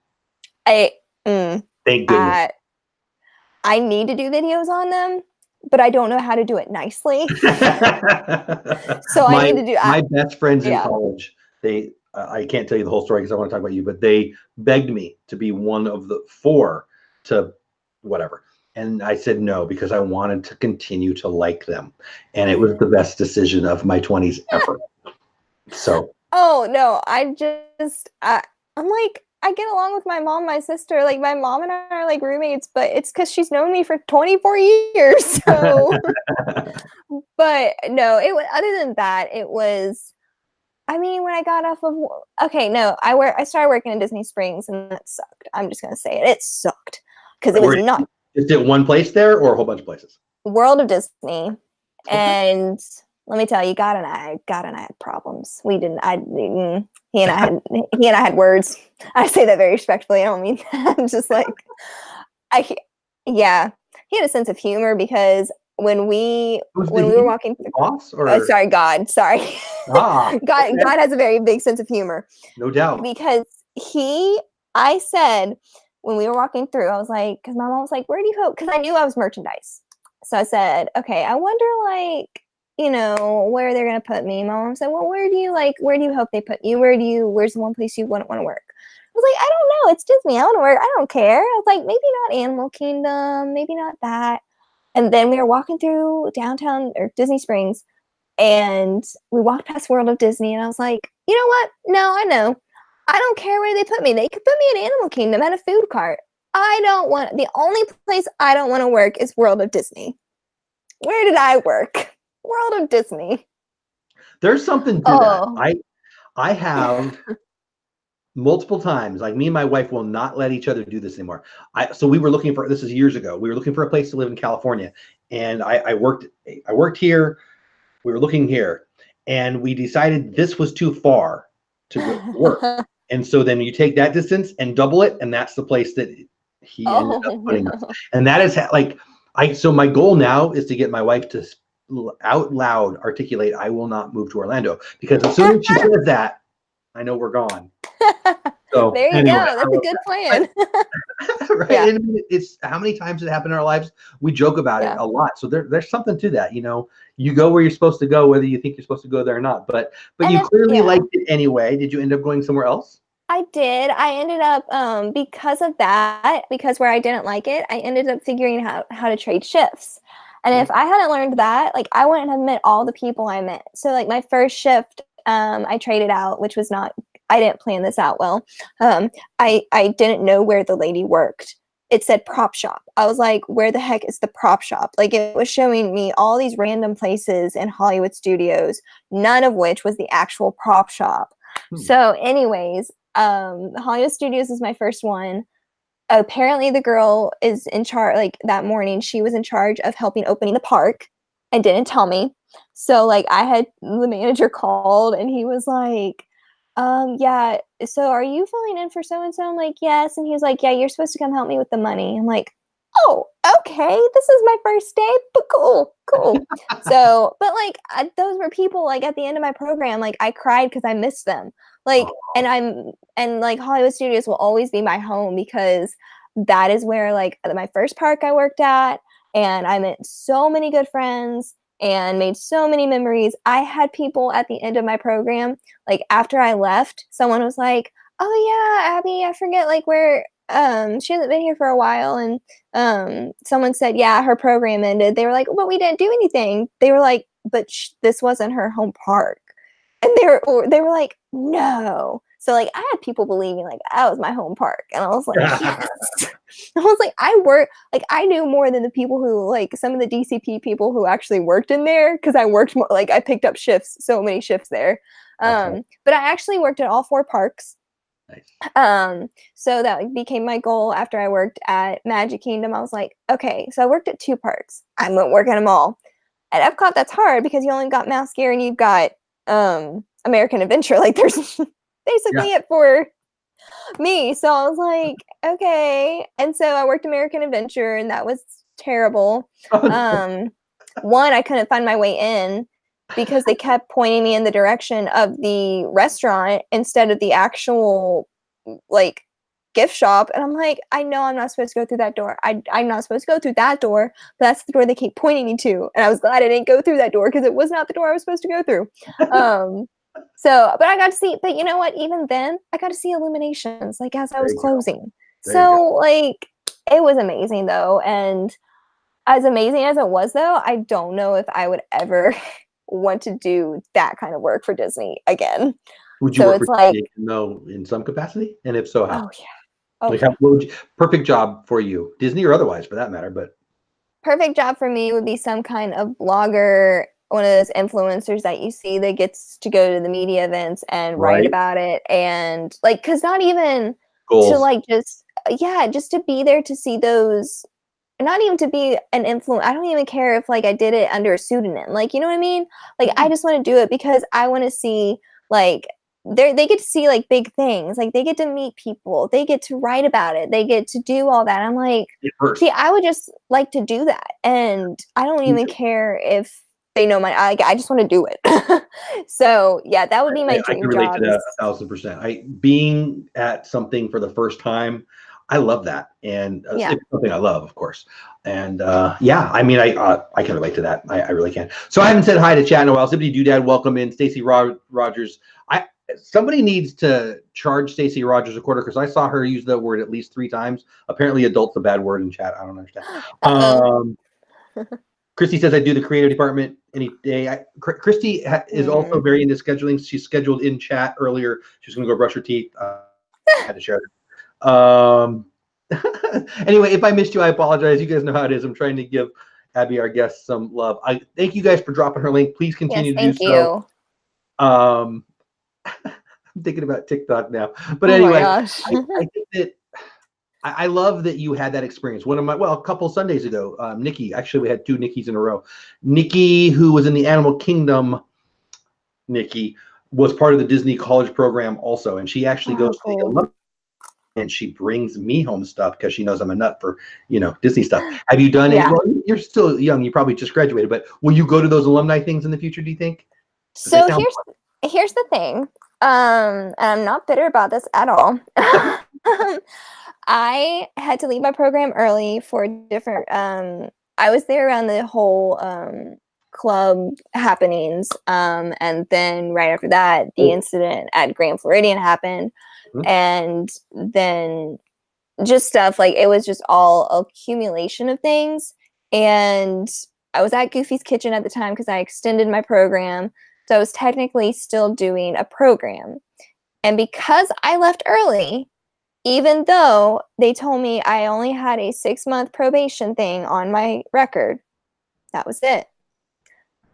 Thank goodness. I need to do videos on them, but I don't know how to do it nicely. So I need to do. My best friends in college, I can't tell you the whole story because I want to talk about you, but they begged me to be one of the 4 to whatever. And I said no, because I wanted to continue to like them. And it was the best decision of my 20s ever. So. Oh, no, I'm like, I get along with my mom, my sister. Like, my mom and I are like roommates, but it's because she's known me for 24 years. So, but no, other than that, it was, I mean, when I got off of, I started working in Disney Springs, and that sucked. I'm just going to say it. It sucked because it was not. Is it one place there or a whole bunch of places? World of Disney. Okay. And let me tell you, God and I had problems. We didn't, he and I had words. I say that very respectfully. I don't mean that. I'm just like, he had a sense of humor because when we were walking through, boss or? God has a very big sense of humor. No doubt. Because I said, when we were walking through, I was like, because my mom was like, where do you hope? Because I knew I was merchandise. So I said, okay, I wonder, like, where they're going to put me. My mom said, well, where do you hope they put you? Where's the one place you wouldn't want to work? was like, I don't know. It's Disney. I want to work. I don't care. I was like, maybe not Animal Kingdom. Maybe not that. And then we were walking through downtown or Disney Springs, and we walked past World of Disney, and I was like, you know what? No, I know. I don't care where they put me. They could put me in Animal Kingdom at a food cart. The only place I don't want to work is World of Disney. Where did I work? World of Disney. There's something to that. I have multiple times, like me and my wife will not let each other do this anymore. So we were looking for, this is years ago, we were looking for a place to live in California, and I worked here. We were looking here, and we decided this was too far to work. And so then you take that distance and double it, and that's the place that he ended up putting us. And that is like, so my goal now is to get my wife to out loud articulate, I will not move to Orlando, because as soon as she says that, I know we're gone. So there you go. That's a good plan. Right. Yeah. And it's how many times it happened in our lives. We joke about it a lot. So there's something to that. You know, you go where you're supposed to go, whether you think you're supposed to go there or not. But you clearly liked it anyway. Did you end up going somewhere else? I did. I ended up because of that, because where I didn't like it, I ended up figuring out how to trade shifts. And if I hadn't learned that, like, I wouldn't have met all the people I met. So like my first shift, I traded out, which was not, I didn't plan this out well. I didn't know where the lady worked. It said prop shop. I was like, where the heck is the prop shop? Like, it was showing me all these random places in Hollywood studios, none of which was the actual prop shop. So anyways, Hollywood Studios was my first one. Apparently the girl is in charge, like that morning, she was in charge of helping opening the park and didn't tell me. So like I had the manager called, and he was like, yeah, so are you filling in for so-and-so? I'm like, yes. And he was like, yeah, you're supposed to come help me with the money. I'm like, oh, okay, this is my first day, but cool. So, but like those were people, like at the end of my program, like I cried because I missed them. Like, and like Hollywood Studios will always be my home, because that is where like my first park I worked at, and I met so many good friends and made so many memories. I had people at the end of my program, like after I left, someone was like, oh yeah, Abby, I forget like where, she hasn't been here for a while. And someone said, yeah, her program ended. They were like, but we didn't do anything. They were like, but this wasn't her home park. And they were like, no. So like I had people believing like that was my home park. And I was like, yes. I was like, I knew more than the people who, like some of the DCP people who actually worked in there, because I worked more, like I picked up shifts, so many shifts there. But I actually worked at all 4 parks. Nice. So that became my goal after I worked at Magic Kingdom. I was like, okay, so I worked at 2 parks. I'm gonna work at them all. At Epcot, that's hard because you only got Mouse Gear and you've got American Adventure. Like there's basically it for me. So I was like, okay. And so I worked American Adventure, and that was terrible. One, I couldn't find my way in because they kept pointing me in the direction of the restaurant instead of the actual like gift shop. And I'm like, I know I'm not supposed to go through that door. I'm not supposed to go through that door, but that's the door they keep pointing me to. And I was glad I didn't go through that door, because it was not the door I was supposed to go through. So, but I got to see, but you know what, even then I got to see Illuminations, like as I was closing. So like, it was amazing though. And as amazing as it was though, I don't know if I would ever want to do that kind of work for Disney again. Would you work for Disney, no, in some capacity? And if so, how? Oh yeah. Oh, like, what would you, perfect job for you, Disney or otherwise for that matter, but perfect job for me would be some kind of blogger, one of those influencers that you see that gets to go to the media events and write about it, and like, because not even goals. To like just to be there to see those, not even to be an influencer. I don't even care if like I did it under a pseudonym, like, you know what I mean? Like I just want to do it because I want to see, like, they get to see like big things, like they get to meet people, they get to write about it, they get to do all that. I'm like, see, I would just like to do that, and I don't even care if they know my, I just want to do it. So yeah, that would be my dream job. I can relate to that 1000%. Being at something for the first time, I love that, and it's something I love, of course. And yeah, I mean, I can relate to that. I really can. So I haven't said hi to chat in a while. Zippity Doodad, welcome in. Stacy Rogers. somebody needs to charge Stacey Rogers a quarter because I saw her use the word at least 3 times. Apparently, adult's a bad word in chat. I don't understand. Christy says I do the creative department any day. Christy is also very into scheduling. She's scheduled in chat earlier. She's going to go brush her teeth. I had to share it. Anyway, if I missed you, I apologize. You guys know how it is. I'm trying to give Abby, our guest, some love. I thank you guys for dropping her link. Please continue to do so. I'm thinking about TikTok now, but anyway, I think that I love that you had that experience. A couple Sundays ago, Nikki, actually we had 2 Nikki's in a row. Nikki, who was in the Animal Kingdom, Nikki was part of the Disney College program also, and she actually goes to the alumni and she brings me home stuff because she knows I'm a nut for, Disney stuff. Have you done it? Well, you're still young. You probably just graduated, but will you go to those alumni things in the future, do you think? So here's the thing. And I'm not bitter about this at all. I had to leave my program early for different, I was there around the whole club happenings. And then right after that, the incident at Grand Floridian happened. And then just stuff like it was just all accumulation of things. And I was at Goofy's Kitchen at the time because I extended my program. So I was technically still doing a program. And because I left early, even though they told me I only had a 6-month probation thing on my record, that was it.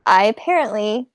I apparently,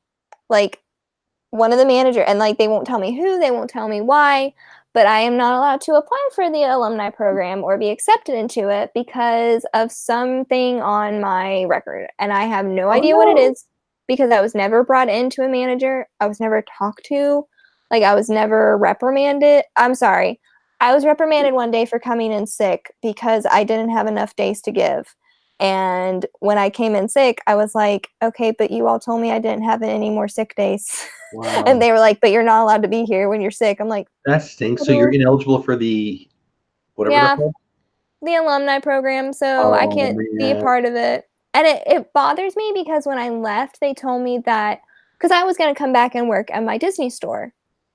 one of the manager, and they won't tell me who, they won't tell me why, but I am not allowed to apply for the alumni program or be accepted into it because of something on my record. And I have no idea what it is because I was never brought into a manager. I was never talked to. I was never reprimanded. I'm sorry. I was reprimanded one day for coming in sick because I didn't have enough days to give. And when I came in sick, I was like, okay, but you all told me I didn't have any more sick days. Wow. And they were like, but you're not allowed to be here when you're sick. I'm like, that stinks. So you're ineligible for the whatever they're called? The alumni program. So I can't be a part of it. And it bothers me because when I left, they told me that because I was going to come back and work at my Disney store.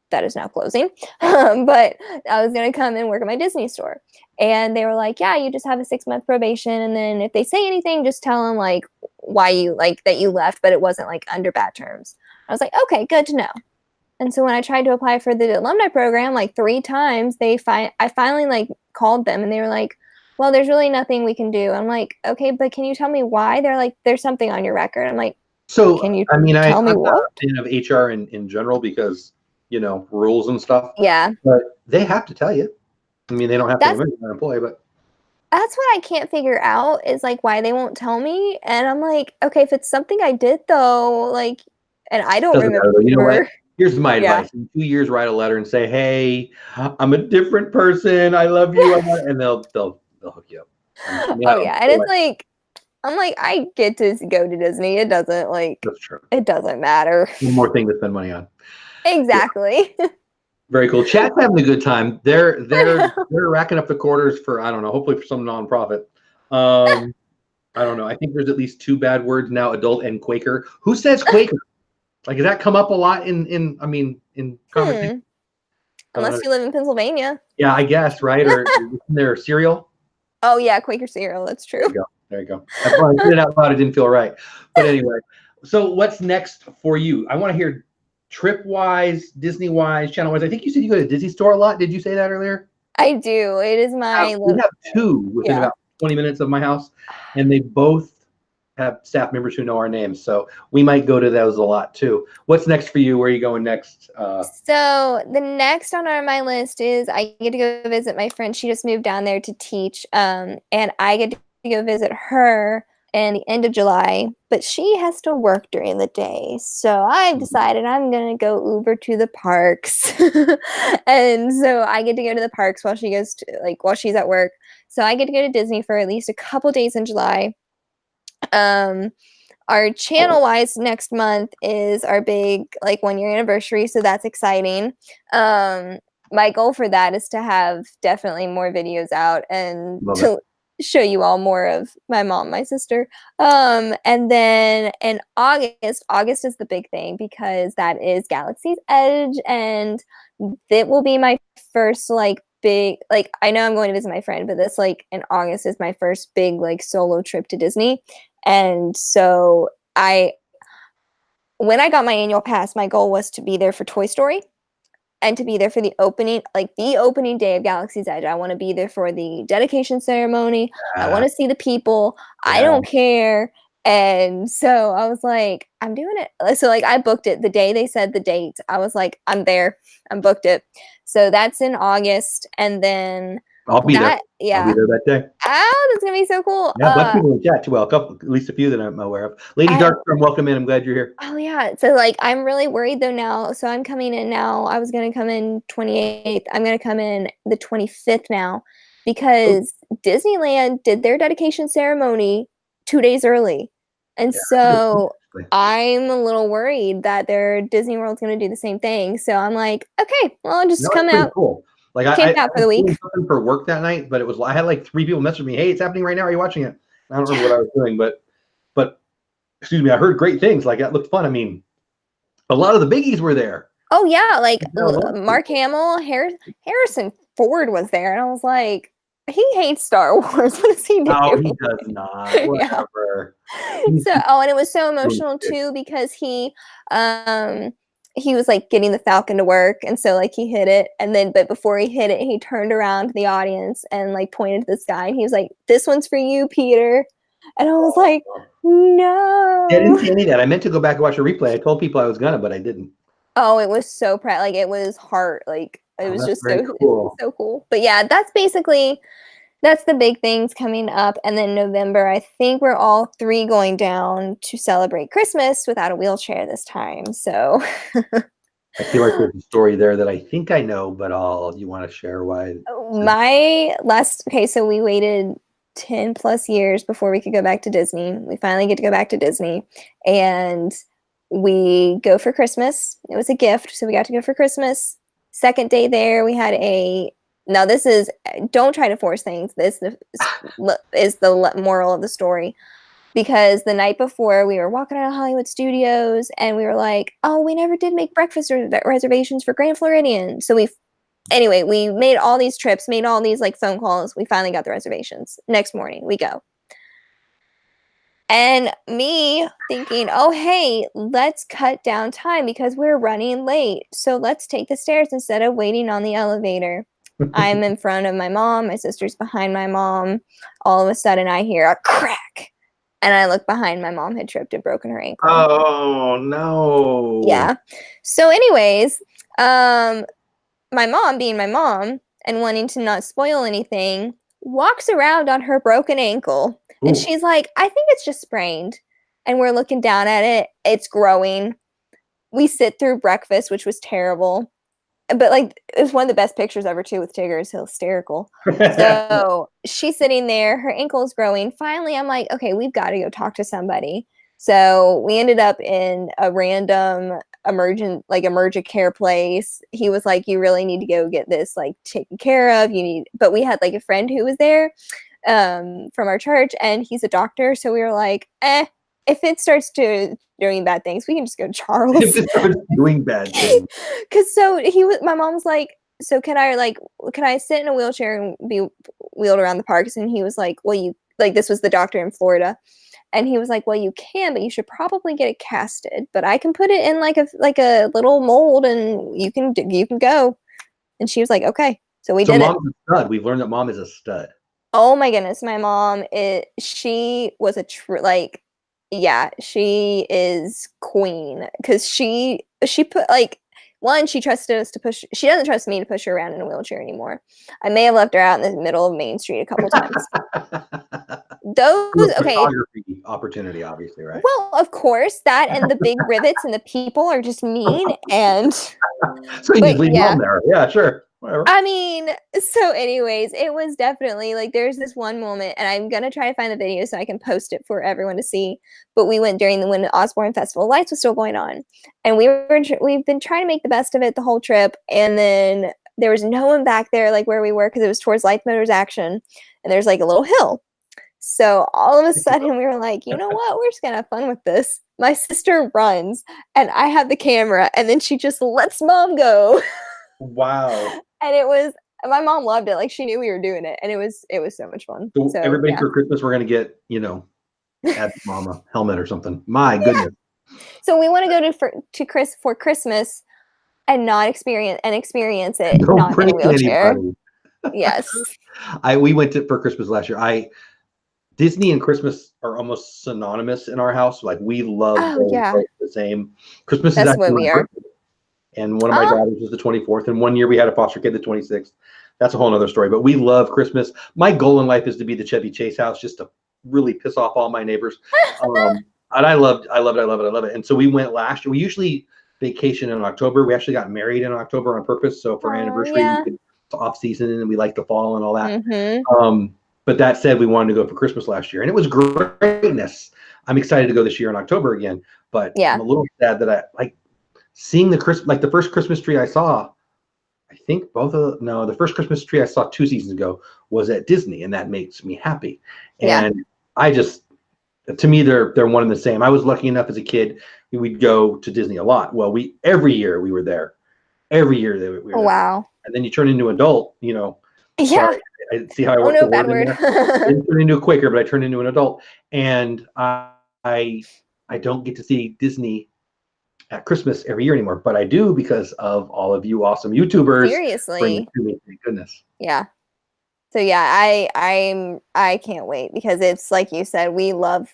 That is now closing. But I was going to come and work at my Disney store. And they were like, yeah, you just have a 6-month probation. And then if they say anything, just tell them why you that you left, but it wasn't under bad terms. I was like, okay, good to know. And so when I tried to apply for the alumni program 3 times, I finally called them and they were like, well, there's really nothing we can do. I'm like, okay, but can you tell me why? They're like, there's something on your record. I'm like, so can you tell me what? I'm not a fan of HR in general because rules and stuff. Yeah. But they have to tell you. I mean, they don't have to remember their employee, but that's what I can't figure out is why they won't tell me. And I'm like, okay, if it's something I did though, and I don't remember. Matter. You know what? Here's my advice. In 2 years, write a letter and say, hey, I'm a different person. I love you. And they'll hook you up. And it's I'm like, I get to go to Disney. It doesn't that's true. It doesn't matter. One more thing to spend money on. Exactly. Yeah. Very cool. Chat's having a good time. They're racking up the quarters for, I don't know, hopefully for some nonprofit. I don't know. I think there's at least 2 bad words now, adult and Quaker. Who says Quaker? Does that come up a lot in conversation? Unless you live in Pennsylvania. Yeah, I guess, right? Or isn't there cereal? Oh yeah, Quaker cereal. That's true. There you go. That's why I said it out loud. It didn't feel right. But anyway, so what's next for you? I want to hear trip-wise, Disney-wise, channel-wise. I think you said you go to Disney Store a lot. Did you say that earlier? I do. It is my. We have 2 within about 20 minutes of my house, and they both have staff members who know our names. So we might go to those a lot too. What's next for you? Where are you going next? So the next on my list is I get to go visit my friend. She just moved down there to teach. And I get to go visit her in the end of July, but she has to work during the day. So I've decided I'm going to go Uber to the parks. And so I get to go to the parks while she goes to, while she's at work. So I get to go to Disney for at least a couple days in July. Our channel wise next month is our big 1-year anniversary, so that's exciting. My goal for that is to have definitely more videos out and show you all more of my mom, my sister. And then in August is the big thing because that is Galaxy's Edge, and it will be my first like big, like, I know I'm going to visit my friend, but this like in August is my first big like solo trip to Disney. And so when I got my annual pass, my goal was to be there for Toy Story and to be there for the opening day of Galaxy's Edge. I want to be there for the dedication ceremony. I want to see the people. I don't care. And so I was like, I'm doing it. So like I booked it the day they said the date. I was like, I'm there. I'm booked it. So that's in August. And then I'll be there. Yeah. I'll be there that day. Oh, that's gonna be so cool. Yeah, a bunch of people in the chat too. Well, at least a few that I'm aware of. Lady Darkstorm, welcome in. I'm glad you're here. Oh yeah. So like I'm really worried though now. So I'm coming in now. I was gonna come in 28th. I'm gonna come in the 25th now because Disneyland did their dedication ceremony 2 days early. And so I'm a little worried that their Disney World's gonna do the same thing. So I'm like, okay, well I'll just come out. Cool. Like I out for the week for work that night, but I had like 3 people message me, "Hey, it's happening right now. Are you watching it?" I don't remember what I was doing, but excuse me, I heard great things. Like that looked fun. I mean, a lot of the biggies were there. Oh yeah, like Mark Hamill, Harrison Ford was there, and I was like, he hates Star Wars. What is he doing? No, he does not. Whatever. So, and it was so emotional too because he was like getting the Falcon to work, and so like he hit it, and then but before he hit it, he turned around to the audience and like pointed to the sky, and he was like, "This one's for you, Peter." And I was like, "No." Yeah, I didn't see any of that. I meant to go back and watch a replay. I told people I was gonna, but I didn't. Oh, it was so proud. Like it was heart. Like it was just so cool. So cool. But yeah, that's the big things coming up. And then November, I think we're all 3 going down to celebrate Christmas without a wheelchair this time. So I feel like there's a story there that I think I know, but you want to share why? So we waited 10 plus years before we could go back to Disney. We finally get to go back to Disney, and we go for Christmas. It was a gift, so we got to go for Christmas. Second day there, we had now this is, don't try to force things. This is the moral of the story. Because the night before, we were walking around Hollywood Studios, and we were like, oh, we never did make breakfast reservations for Grand Floridian. So we made all these trips, made all these like phone calls. We finally got the reservations. Next morning, we go. And me thinking, oh, hey, let's cut down time because we're running late. So let's take the stairs instead of waiting on the elevator. I'm in front of my mom. My sister's behind my mom. All of a sudden, I hear a crack. And I look behind. My mom had tripped and broken her ankle. Oh, no. Yeah. So anyways, my mom, being my mom and wanting to not spoil anything, walks around on her broken ankle. And she's like, I think it's just sprained. And we're looking down at it. It's growing. We sit through breakfast, which was terrible. But like, it was one of the best pictures ever too with Tigger. It's hysterical. So she's sitting there. Her ankle is growing. Finally, I'm like, okay, we've got to go talk to somebody. So we ended up in a random emergent care place. He was like, you really need to go get this like taken care of. But we had like a friend who was there from our church, and he's a doctor. So we were like, if it starts doing bad things, we can just go to Charles. If it starts doing bad things. Because my mom's like, so can I sit in a wheelchair and be wheeled around the parks? And he was like, well, this was the doctor in Florida. And he was like, well, you can, but you should probably get it casted. But I can put it in like a little mold, and you can go. And she was like, okay. So we did it. Mom's a stud. We've learned that mom is a stud. Oh my goodness, my mom she was a she is queen, because she put like, one, she trusted us to push. She doesn't trust me to push her around in a wheelchair anymore. I may have left her out in the middle of Main Street a couple times. Opportunity, obviously, right? Well, of course, that and the big rivets and the people are just mean. And so you just leave mom there. Yeah, sure. Whatever. I mean, so anyways, it was definitely like, there's this one moment, and I'm going to try to find the video so I can post it for everyone to see. But we went when the Osborne Festival Lights was still going on, and we've been trying to make the best of it the whole trip. And then there was no one back there like where we were, because it was towards Lights Motors Action, and there's like a little hill. So all of a sudden we were like, you know what? We're just gonna have fun with this. My sister runs and I have the camera and then she just lets mom go. Wow. And it was, my mom loved it. Like she knew we were doing it and it was so much fun. So So everybody yeah. for Christmas, we're gonna get, Abby Mama helmet or something. My goodness. So we want to go for Christmas and not experience it Don't not in a break wheelchair. anybody. Yes. We went for Christmas last year. Disney and Christmas are almost synonymous in our house. Like we love both the same. Christmas is That's actually what we my are. birthday, and one of my daughters is the 24th. And one year we had a foster kid the 26th. That's a whole nother story. But we love Christmas. My goal in life is to be the Chevy Chase house, just to really piss off all my neighbors. And I love it. And so we went last year. We usually vacation in October. We actually got married in October on purpose. So for our anniversary, it's off season and we like the fall and all that. Mm-hmm. But that said, we wanted to go for Christmas last year, and it was greatness. I'm excited to go this year in October again, but I'm a little sad that I like seeing the first Christmas tree I saw. I think the first Christmas tree I saw 2 seasons ago was at Disney, and that makes me happy. And to me, they're one and the same. I was lucky enough as a kid, we'd go to Disney a lot. Well, every year we were there. Every year we were there. Wow. And then you turn into an adult, Yeah. Sorry, I see how I work the bad word in there. I didn't turn into a Quaker, but I turned into an adult. And I don't get to see Disney at Christmas every year anymore, but I do because of all of you awesome YouTubers. Seriously. Bring it to me, thank goodness. Yeah. So yeah, I can't wait because it's like you said, we love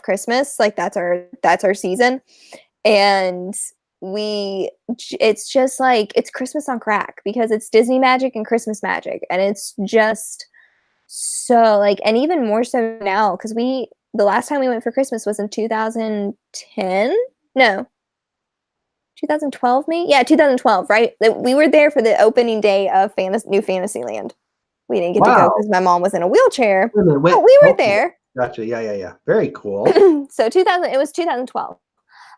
Christmas. Like that's our season. And it's just like it's Christmas on crack because it's Disney magic and Christmas magic, and it's just so like, and even more so now because the last time we went for Christmas was in 2010. No, 2012 maybe. Yeah, 2012. Right, we were there for the opening day of New Fantasyland. We didn't get to go because my mom was in a wheelchair. But we were there. Gotcha. Yeah. Very cool. So it was 2012,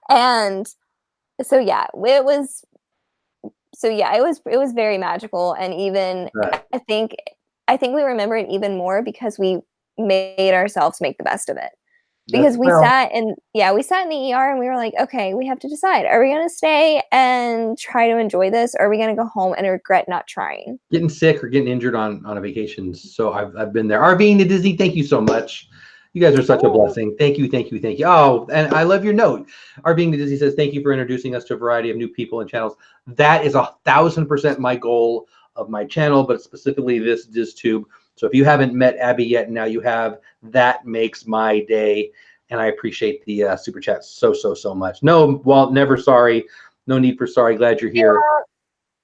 and so yeah, it was very magical, and even I think we remember it even more because we made ourselves make the best of it. Because we sat in the ER and we were like, okay, we have to decide: are we going to stay and try to enjoy this, or are we going to go home and regret not trying? Getting sick or getting injured on a vacation. So I've been there. RVing to Disney. Thank you so much. You guys are such a blessing. Thank you. Oh, and I love your note. RVing to Disney says, thank you for introducing us to a variety of new people and channels. That is 1,000% my goal of my channel, but specifically this DisTube. So if you haven't met Abby yet, now you have. That makes my day. And I appreciate the super chat so much. No, Walt, never sorry. No need for sorry. Glad you're here.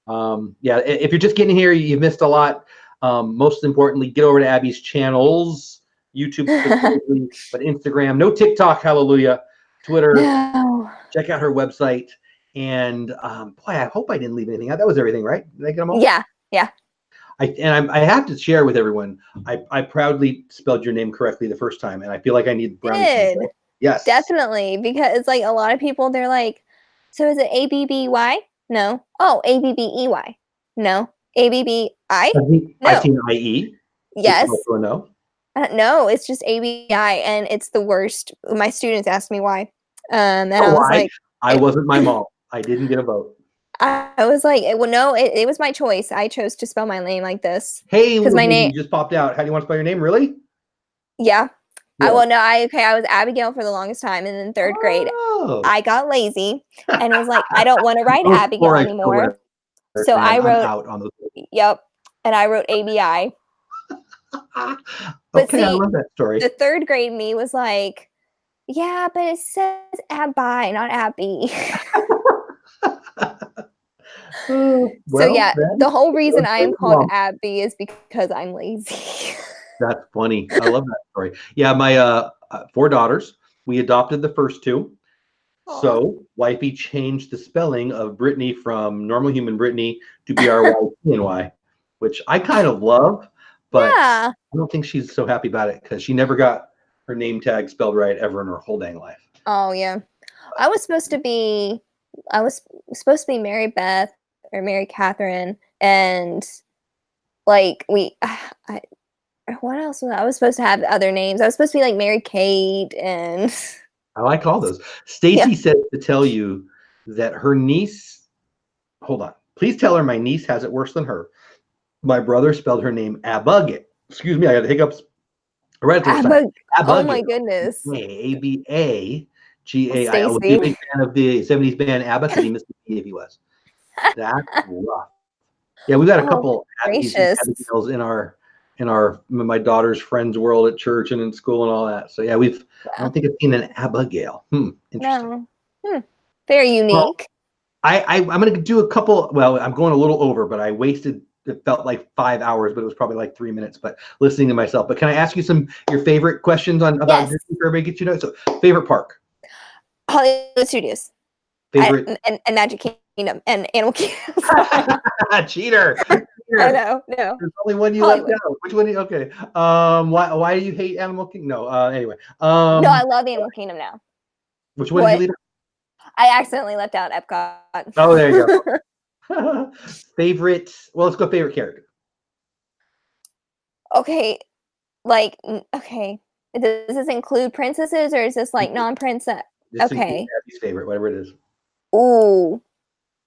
If you're just getting here, you've missed a lot. Most importantly, get over to Abby's channels. YouTube specifically, but Instagram, no TikTok, hallelujah. Twitter, check out her website. And boy, I hope I didn't leave anything out. That was everything, right? Did I get them all? Yeah. I have to share with everyone, I proudly spelled your name correctly the first time, and I feel like I need brownie. Yes. Definitely, because it's like a lot of people, they're like, so is it ABBY? No. Oh, ABBEY. No. ABBI? No. I've seen IE. Yes. No. No, it's just ABI, and it's the worst. My students asked me why. And I was like, I wasn't my mom. I didn't get a vote. I was like, well, no, it was my choice. I chose to spell my name like this. Hey, because my name just popped out. How do you want to spell your name? Really? Yeah. I was Abigail for the longest time, and in 3rd grade, I got lazy and was like, I don't want to write Abigail anymore. So I wrote out on those. Yep, and I wrote ABI. But see, I love that story. The 3rd grade me was like, yeah, but it says Abi, not Abby. So yeah, the whole reason I am called Abby is because I'm lazy. That's funny. I love that story. Yeah, my 4 daughters. We adopted the first 2. Aww. So wifey changed the spelling of Brittany from normal human Brittany to BRYTNY, which I kind of love. But I don't think she's so happy about it because she never got her name tag spelled right ever in her whole dang life. Oh yeah, I was supposed to be Mary Beth or Mary Catherine, and like what else was I was supposed to have other names? I was supposed to be like Mary Kate and I like all those. Stacy said to tell you that her niece, hold on, please tell her my niece has it worse than her. My brother spelled her name Abugit. Excuse me, I got hiccups. I read it the first time. oh my goodness. Abaggail. Was he a big fan of the 70s band ABBA? Because he missed the P if he was. That's rough. Yeah, we've got a couple Abigails in my daughter's friends world at church and in school and all that. So yeah, I don't think I've seen an Abigail. Interesting. No. Very unique. Well, I'm going to do a couple. Well, I'm going a little over, but I wasted. It felt like 5 hours, but it was probably like 3 minutes. But listening to myself. But can I ask you your favorite questions about Disney for everybody get you know? So favorite park. Hollywood Studios. Favorite and Magic Kingdom and Animal Kingdom. Cheater. I know. No. There's only one you left out. Which one? Okay. Why do you hate Animal Kingdom? No. Anyway. No, I love Animal Kingdom now. Which one did you leave out? I accidentally left out Epcot. Oh, there you go. Favorite. Well, let's go favorite character. Okay. Okay. Does this include princesses or is this like non-princess? Okay. Abby's favorite, whatever it is. Ooh.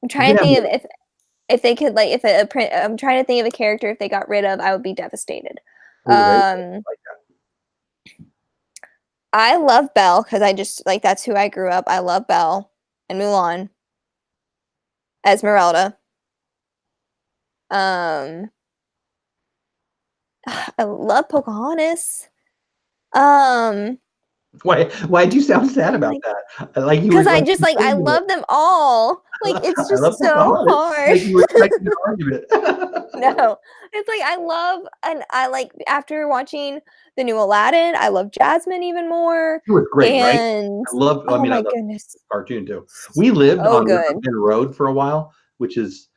I'm trying to think of if they could I'm trying to think of a character if they got rid of, I would be devastated. Ooh, like that. I love Belle because I just that's who I grew up. I love Belle and Mulan. Esmeralda. I love Pocahontas. Why do you sound sad about that? Like you because I love them all. Like it's just so hard. Like you were expecting an argument. No, it's like I love and I like after watching the new Aladdin, I love Jasmine even more. It was great, and right? I love. I love goodness, cartoon too. We lived on Riverbend Road for a while, which is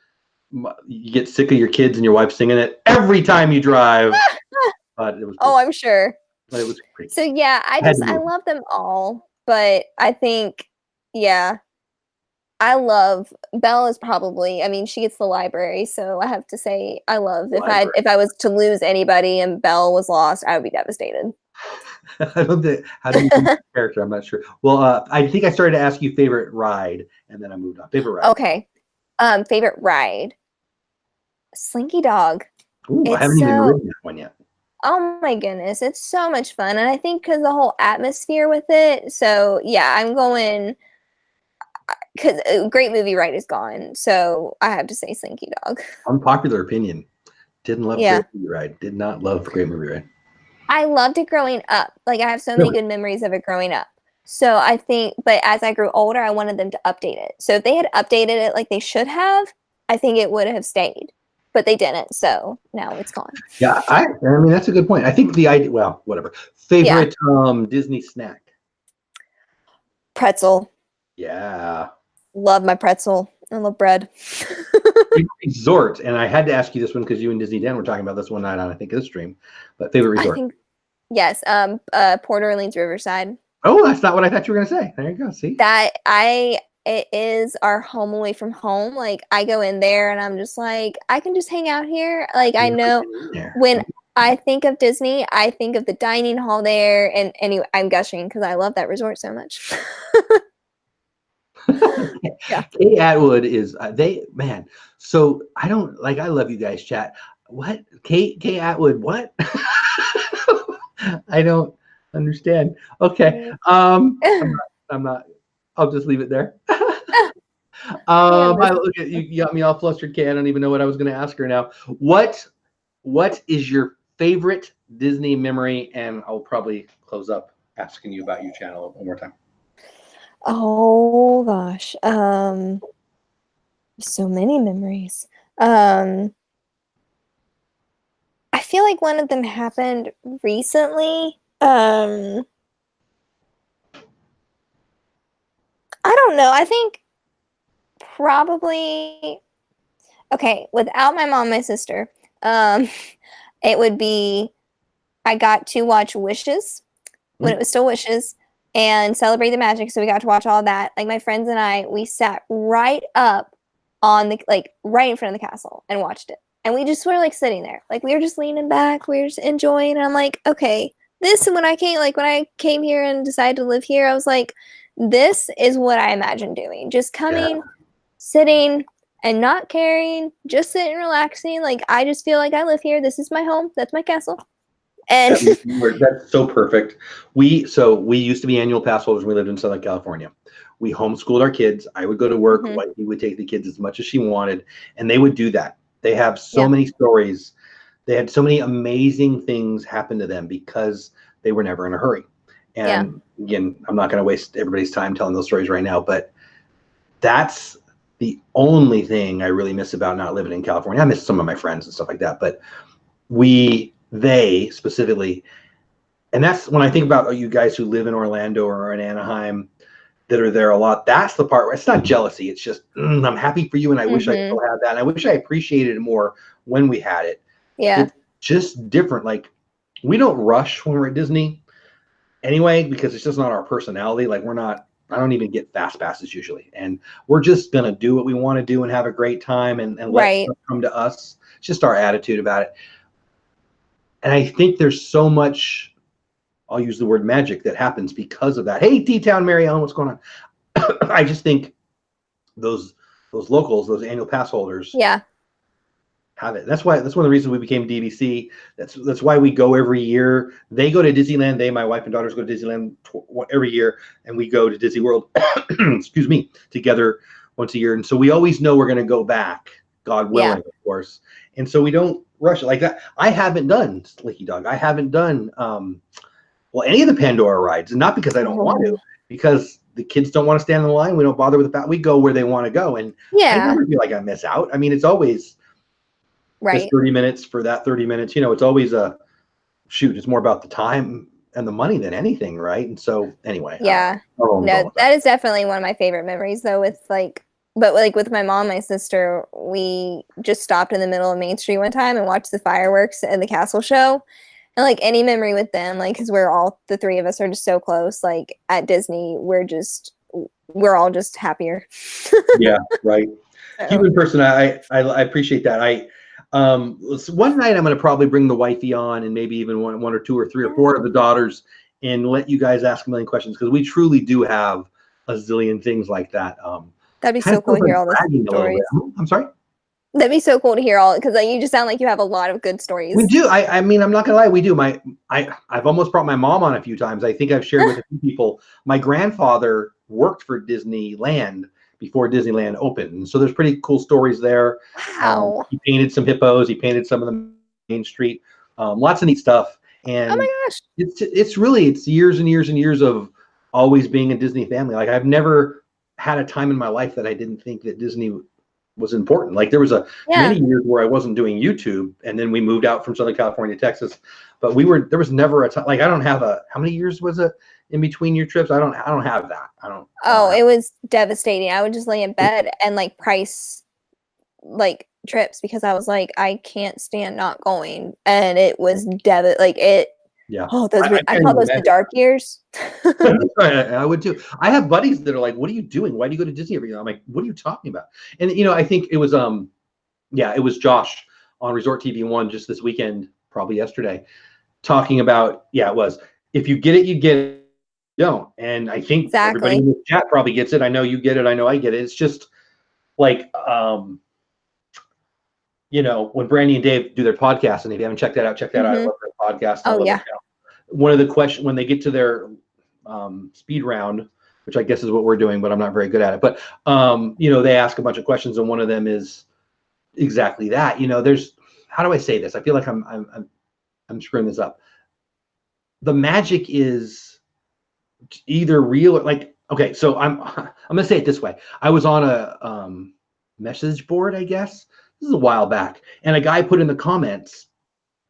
you get sick of your kids and your wife singing it every time you drive. But it was. I'm sure. But it was great. So yeah, I love them all, but I think I love Belle is probably. I mean, she gets the library, so I have to say I love if I was to lose anybody and Belle was lost, I would be devastated. I love that. How do you think the character? I'm not sure. Well, I think I started to ask you favorite ride, and then I moved on. Favorite ride. Okay. Favorite ride. Slinky Dog. Ooh, I haven't even ridden that one yet. Oh my goodness, it's so much fun, and I think because the whole atmosphere with it. So yeah, I'm going because Great Movie Ride is gone, so I have to say Slinky Dog. Unpopular opinion. Didn't love Great Movie Ride. Did not love Great Movie Ride. I loved it growing up. Like I have so many good memories of it growing up. So I think, but as I grew older, I wanted them to update it. So if they had updated it like they should have, I think it would have stayed. But they didn't, so now it's gone. Yeah, I mean that's a good point. I think the idea. Well, whatever. Favorite Disney snack. Pretzel. Yeah. Love my pretzel. I love bread. Resort, and I had to ask you this one because you and Disney Dan were talking about this one night on I think this stream. But favorite resort. Yes, Port Orleans Riverside. Oh, that's not what I thought you were gonna say. There you go. See it is our home away from home. Like I go in there and I'm just like, I can just hang out here. Like I know when I think of Disney, I think of the dining hall there. And anyway, I'm gushing because I love that resort so much. Yeah. Kay Atwood is man. So I don't like. I love you guys, chat. What Kay Atwood? What? I don't understand. Okay. I'm not. I'll just leave it there. Look at you got me all flustered, Kay. I don't even know what I was going to ask her now. What is your favorite Disney memory? And I'll probably close up asking you about your channel one more time. Oh gosh. So many memories. I feel like one of them happened recently. I don't know. I think probably without my mom, my sister, it would be I got to watch Wishes when it was still Wishes and Celebrate the Magic. So we got to watch all that. Like my friends and I, we sat right up on the right in front of the castle and watched it. And we just were like sitting there, like we were just leaning back, we were just enjoying. And I'm like, okay, this, when I came here and decided to live here, I was like, this is what I imagined doing. Just coming, sitting, and not caring, just sitting, relaxing. Like, I just feel like I live here. This is my home. That's my castle. And that's so perfect. We used to be annual pass holders when we lived in Southern California. We homeschooled our kids. I would go to work. Wifey would take the kids as much as she wanted, and they would do that. They have so many stories. They had so many amazing things happen to them because they were never in a hurry. And again, I'm not going to waste everybody's time telling those stories right now, but that's the only thing I really miss about not living in California. I miss some of my friends and stuff like that, but they specifically, and that's when I think about you guys who live in Orlando or in Anaheim that are there a lot. That's the part where it's not jealousy. It's just, I'm happy for you, and I wish I still had that. And I wish I appreciated it more when we had it. Yeah. It's just different. Like, we don't rush when we're at Disney anyway, because it's just not our personality. Like, I don't even get fast passes usually. And we're just going to do what we want to do and have a great time and let stuff come to us. It's just our attitude about it. And I think there's so much, I'll use the word magic, that happens because of that. Hey, T-Town, Mary Ellen, what's going on? I just think those locals, those annual pass holders, have it. That's one of the reasons we became DVC. That's why we go every year. They go to Disneyland. My wife and daughters go to Disneyland every year, and we go to Disney World, excuse me, together once a year. And so we always know we're going to go back, God willing, of course. And so we don't rush it like that. I haven't done Slicky Dog. I haven't done any of the Pandora rides, and not because I don't want to, because the kids don't want to stand in the line. We don't bother with that. We go where they want to go, and I never feel like I miss out. I mean, it's always just 30 minutes for that 30 minutes. It's always it's more about the time and the money than anything, right? And so anyway, that is definitely one of my favorite memories, though. With with my mom, my sister, we just stopped in the middle of Main Street one time and watched the fireworks and the castle show. And like any memory with them, like, because the three of us are just so close, like at Disney, we're all just happier. Yeah, right. So. Human person, I appreciate that. One night I'm going to probably bring the wifey on, and maybe even one or two or three or four of the daughters, and let you guys ask a million questions, because we truly do have a zillion things like that. That'd be so cool to hear all the stories. I'm sorry? That'd be so cool to hear all, because you just sound like you have a lot of good stories. We do. I mean, I'm not gonna lie, we do. I've almost brought my mom on a few times. I think I've shared with a few people. My grandfather worked for Disneyland before Disneyland opened, and so there's pretty cool stories there. Wow. He painted some hippos. He painted some of the Main Street. Lots of neat stuff. And oh my gosh, it's years and years and years of always being a Disney family. Like, I've never had a time in my life that I didn't think that Disney was important. Like, there was many years where I wasn't doing YouTube, and then we moved out from Southern California to Texas, but there was never a time, like, I don't have how many years was it in between your trips? I don't have that. It was devastating. I would just lay in bed and like price like trips, because I was like, I can't stand not going. And it was yeah. Oh, I call those the dark years. I would too. I have buddies that are like, what are you doing? Why do you go to Disney every year? I'm like, what are you talking about? And I think it was it was Josh on Resort TV 1 just this weekend, probably yesterday, talking about, it was, if you get it, you get it. You don't. And I think everybody in the chat probably gets it. I know you get it. I know I get it. It's just like when Brandy and Dave do their podcast, and if you haven't checked that out, check that out. I love their podcast. Oh, yeah. One of the questions when they get to their speed round, which I guess is what we're doing, but I'm not very good at it. But they ask a bunch of questions, and one of them is exactly that. There's, how do I say this? I feel like I'm screwing this up. The magic is either real or like, okay, so I'm gonna say it this way. I was on a message board, I guess. This is a while back, and a guy put in the comments,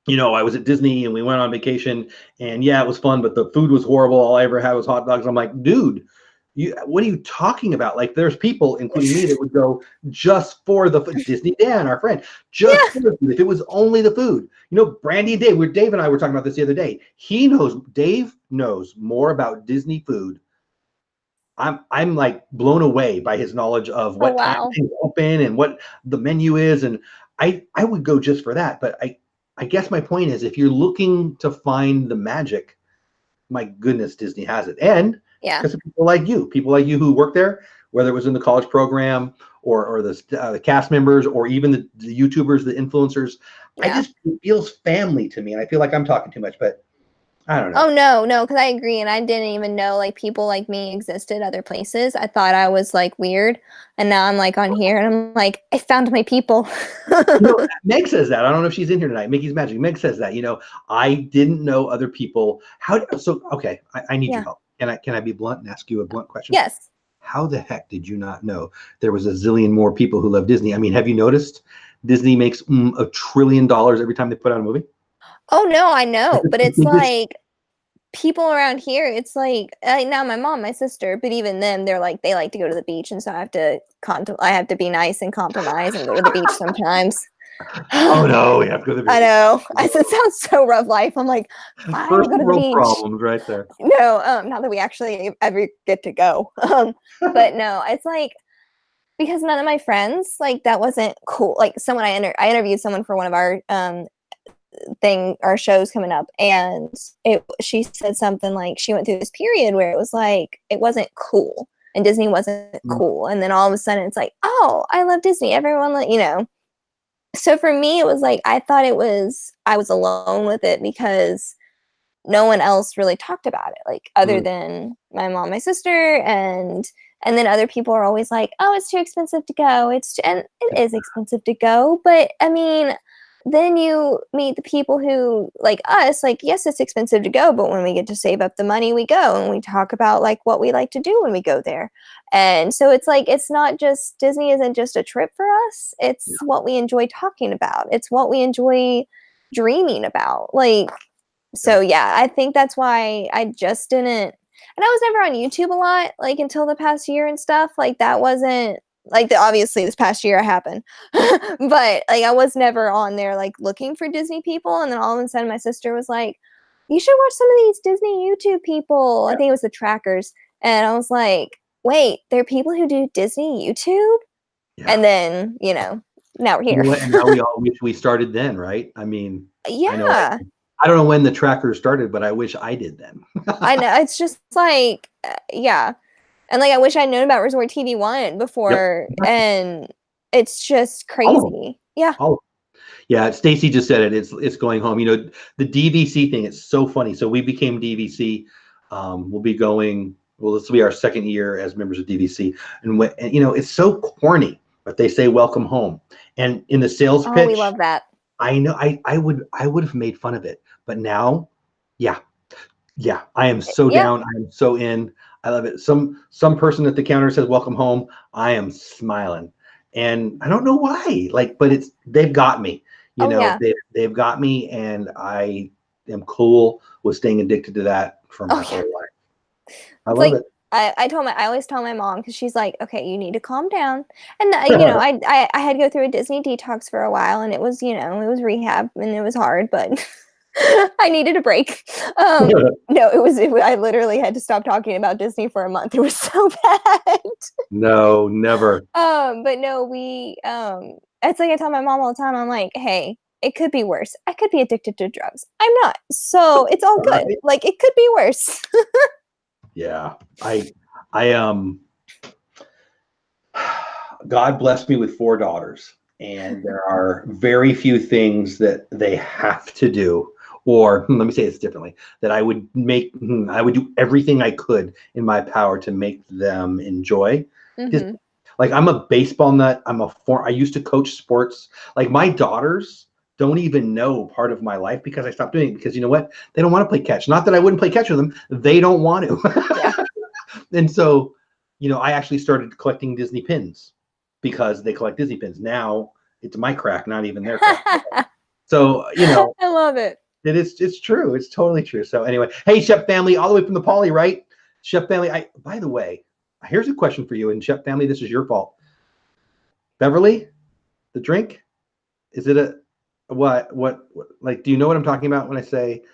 I was at Disney and we went on vacation, and it was fun, but the food was horrible. All I ever had was hot dogs. I'm like, dude, what are you talking about? Like, there's people, including me, that would go just for the food. Disney Dan, our friend, just for the food. If it was only the food, Brandy and Dave and I were talking about this the other day. Dave knows more about Disney food. I'm like blown away by his knowledge of what time things open and what the menu is. And I would go just for that. But I guess my point is, if you're looking to find the magic, my goodness, Disney has it. And because of people like you who work there, whether it was in the college program or the cast members or even the YouTubers, the influencers, it feels family to me. And I feel like I'm talking too much, but I don't know. Oh, no, because I agree. And I didn't even know like people like me existed other places. I thought I was like weird. And now I'm like on here and I'm like, I found my people. Meg says that. I don't know if she's in here tonight. Mickey's Magic. Meg says that, I didn't know other people. Okay, I need your help. Can I be blunt and ask you a blunt question? Yes. How the heck did you not know there was a zillion more people who love Disney? I mean, have you noticed Disney makes $1 trillion every time they put out a movie? Oh, no, I know. But it's like people around here, it's like now my mom, my sister, but even them, they're like, they like to go to the beach. And so I have to be nice and compromise and go to the beach sometimes. Oh no, we have to go to the beach. I know. I said, sounds so rough life. I'm like, fine, first go to the world beach. problems right there. No, not that we actually ever get to go. But no, it's like, because none of my friends, like, that wasn't cool. Like someone I interviewed someone for one of our our shows coming up, and she said something like she went through this period where it was like it wasn't cool and Disney wasn't cool, and then all of a sudden it's like, oh, I love Disney, everyone, so for me it was like I was alone with it because no one else really talked about it, like other than my mom, my sister, and then other people are always like, oh, it's too expensive to go, and it is expensive to go, but I mean, then you meet the people who, like us, like, yes, it's expensive to go, but when we get to save up the money, we go and we talk about like what we like to do when we go there. And so it's like, it's not just, Disney isn't just a trip for us. It's what we enjoy talking about. It's what we enjoy dreaming about. Like, so yeah, I think that's why I just didn't, and I was never on YouTube a lot, like until the past year and stuff. Like that wasn't, like obviously this past year it happened, but like I was never on there like looking for Disney people, and then all of a sudden my sister was like, you should watch some of these Disney YouTube people. I think it was the trackers, and I was like, wait, there are people who do Disney YouTube? And then now we're here. And now we all wish we started then, right? I mean, yeah, I don't know when the trackers started, but I wish I did then. I know, it's just like yeah. And like I wish I'd known about Resort TV 1 before, and it's just crazy. Yeah. Yeah, Stacy just said it. It's going home. The DVC thing. It's so funny. So we became DVC. We'll be going. Well, this will be our second year as members of DVC, and it's so corny, but they say "Welcome home," and in the sales pitch, we love that. I know. I would have made fun of it, but now, yeah, I am so down. I am so in. I love it. Some person at the counter says "Welcome home." I am smiling, and I don't know why. Like, but they've got me. They've got me, and I am cool with staying addicted to that for my whole life. I love it. I always tell my mom, because she's like, okay, you need to calm down. And I had to go through a Disney detox for a while, and it was it was rehab and it was hard, but I needed a break. No, I literally had to stop talking about Disney for a month. It was so bad. No, never. But no, it's like I tell my mom all the time, I'm like, hey, it could be worse. I could be addicted to drugs. I'm not. So it's all good. Right. Like it could be worse. Yeah. God blessed me with 4 daughters, and there are very few things that they have to do. Or let me say this differently, that I would do everything I could in my power to make them enjoy. Like I'm a baseball nut. I used to coach sports. Like my daughters don't even know part of my life because I stopped doing it, because you know what? They don't want to play catch. Not that I wouldn't play catch with them. They don't want to. And so, I actually started collecting Disney pins because they collect Disney pins. Now it's my crack, not even their crack. So, I love it. It's true. It's totally true. So anyway, hey, Chef family, all the way from the Poly, right? Chef family, by the way, here's a question for you. And Chef family, this is your fault. Beverly, the drink, is it what, like, do you know what I'm talking about when I say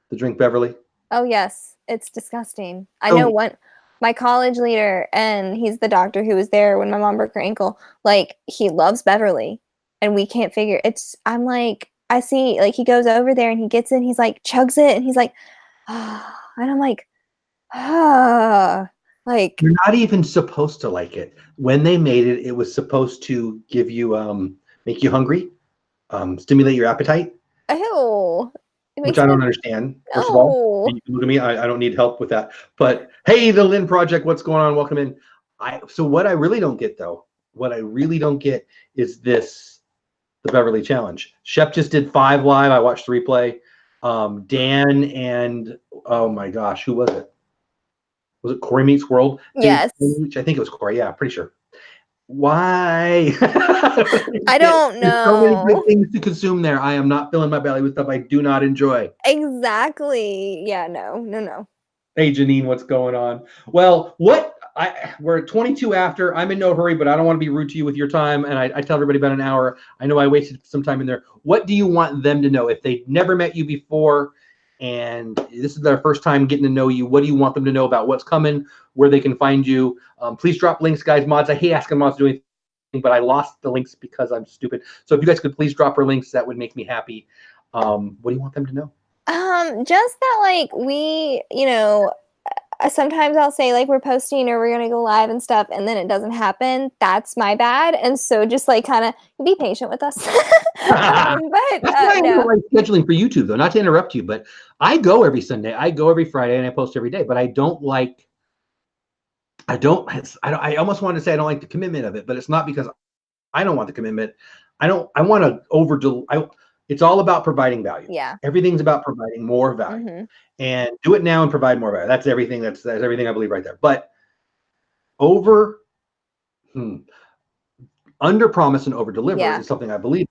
the drink Beverly? Oh, yes. It's disgusting. I know my college leader, and he's the doctor who was there when my mom broke her ankle. Like, he loves Beverly. and we can't figure I'm like, I see, like, he goes over there and he gets it, he's like, chugs it, and he's like, ah, and I'm like, ah, like, You're not even supposed to like it. When they made it, it was supposed to give you, make you hungry, stimulate your appetite, ew. which I don't understand. First of all, No. you can look at me. I don't need help with that. But hey, the Lynn Project, what's going on? Welcome in. So what I really don't get though, what I really don't get is this, the Beverly Challenge. Shep just did 5 live. I watched the replay. Dan and oh my gosh, who was it? Was it Corey Meets World? Yes. I think it was Corey. Yeah, pretty sure. Why? I don't There's so many know. good things to consume there. I am not filling my belly with stuff I do not enjoy. Exactly. Yeah, no. Hey, Janine, what's going on? Well, we're at 22 after. I'm in no hurry, but I don't want to be rude to you with your time. And I tell everybody about an hour. I know I wasted some time in there. What do you want them to know? If they never met you before and this is their first time getting to know you, what do you want them to know about what's coming, where they can find you? Please drop links, guys. Mods, I hate asking mods to do anything, but I lost the links because I'm stupid. So if you guys could please drop her links, that would make me happy. What do you want them to know? Just that, like, we, sometimes I'll say, like, we're posting or we're gonna go live and stuff, and then it doesn't happen. That's my bad. And so just, like, kind of be patient with us. But That's why I no. like scheduling for YouTube, though. Not to interrupt you, but I go every Sunday, I go every Friday, and I post every day. But I almost want to say I don't like the commitment of it, but it's not because I don't want the commitment. I want to it's all about providing value. Yeah. Everything's about providing more value, and do it now and provide more value. That's everything. That's everything I believe right there. But under promise and over deliver is something I believe.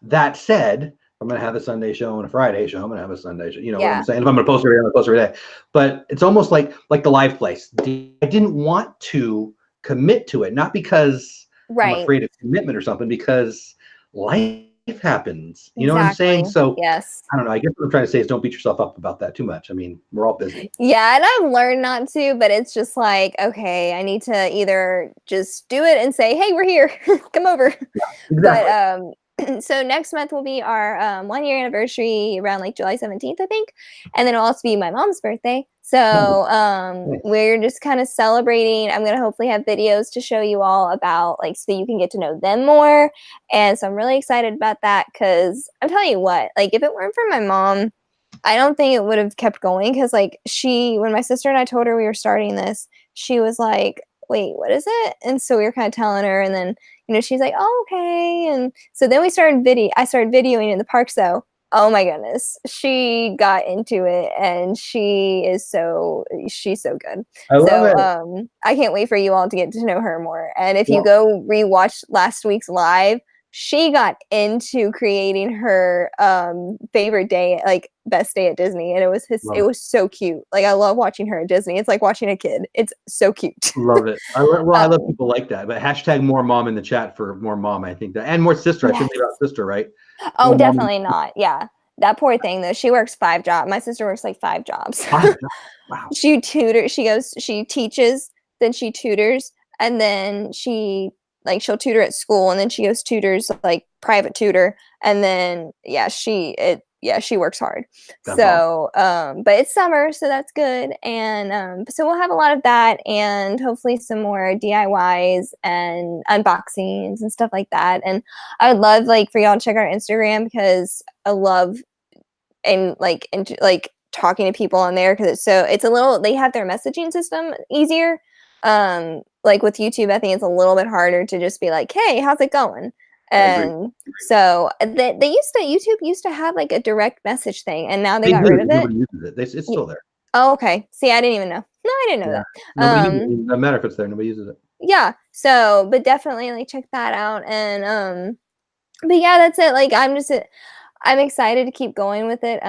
That said, I'm going to have a Sunday show and a Friday show. I'm going to have a Sunday show. You know what I'm saying? If I'm going to post every day, I'm going to post every day. But it's almost like the live place. I didn't want to commit to it, not because I'm afraid of commitment or something, because life happens. You know what I'm saying? So yes. I don't know. I guess what I'm trying to say is don't beat yourself up about that too much. I mean, we're all busy. Yeah, and I've learned not to, but it's just like, okay, I need to either just do it and say, hey, we're here. Come over. Yeah, exactly. But so next month will be our 1-year anniversary around like July 17th, I think. And then it'll also be my mom's birthday. So we're just kind of celebrating. I'm going to hopefully have videos to show you all about, like, so you can get to know them more. And so I'm really excited about that, because I'm telling you what, like, if it weren't for my mom, I don't think it would have kept going, because, like, when my sister and I told her we were starting this, she was like, wait, what is it? And so we were kind of telling her, and then, she's like, oh, okay. And so then I started videoing in the parks, though. Oh my goodness. She got into it, and she's so good. I love it. I can't wait for you all to get to know her more. And if you go rewatch last week's live, she got into creating her favorite day, like best day at Disney, and it was so cute. Like, I love watching her at Disney. It's like watching a kid. It's so cute. Love it. I love people like that. But hashtag more mom in the chat for more mom. I think that, and more sister. I shouldn't leave out sister, right? Oh, more definitely not. Yeah, that poor thing though. She works 5 jobs. My sister works like 5 jobs. Wow. She tutors. She teaches. Then she tutors, and then she'll tutor at school, and then she goes tutors, like private tutor, and then she works hard. That's awesome. But it's summer, so that's good. And so we'll have a lot of that, and hopefully some more DIYs and unboxings and stuff like that. And I would love, like, for y'all to check our Instagram, because I love talking to people on there, because they have their messaging system easier. Like with YouTube, I think it's a little bit harder to just be like, hey, how's it going? And so YouTube used to have like a direct message thing, and now they got rid of it. Nobody uses it. It's still there. Oh, okay. See, I didn't even know. No, I didn't know that. It doesn't matter if it's there. Nobody uses it. Yeah. So, but definitely, like, check that out. And but yeah, that's it. Like, I'm excited to keep going with it.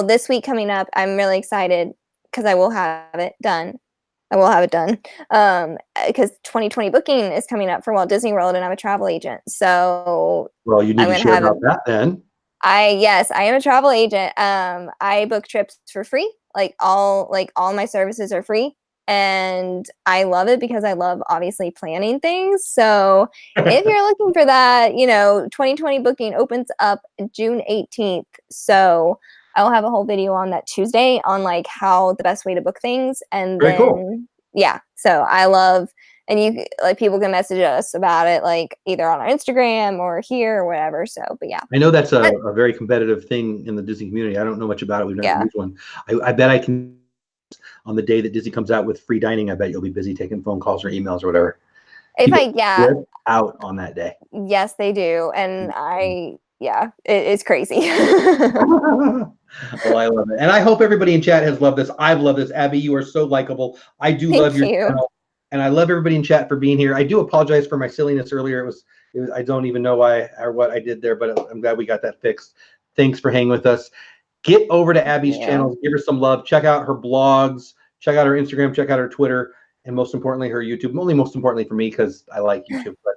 This week coming up, I'm really excited because I will have it done. Because 2020 booking is coming up for Walt Disney World, and I'm a travel agent. So, well, you need to share about that then. Yes, I am a travel agent. I book trips for free. Like all my services are free, and I love it because I love obviously planning things. So if you're looking for that, 2020 booking opens up June 18th. So I will have a whole video on that Tuesday on like how the best way to book things. And Very then, cool. yeah, so I love, and you like people can message us about it, like either on our Instagram or here or whatever. So, but yeah. I know that's a very competitive thing in the Disney community. I don't know much about it. We've never used one. I bet I can, on the day that Disney comes out with free dining, I bet you'll be busy taking phone calls or emails or whatever. If People yeah. out on that day. Yes, they do. And it's crazy. Well, I love it. And I hope everybody in chat has loved this. I've loved this. Abby, you are so likable. I do love your channel. And I love everybody in chat for being here. I do apologize for my silliness earlier. It was I don't even know why or what I did there, but I'm glad we got that fixed. Thanks for hanging with us. Get over to Abby's channel. Give her some love. Check out her blogs. Check out her Instagram. Check out her Twitter. And most importantly, her YouTube. Only most importantly for me because I like YouTube. But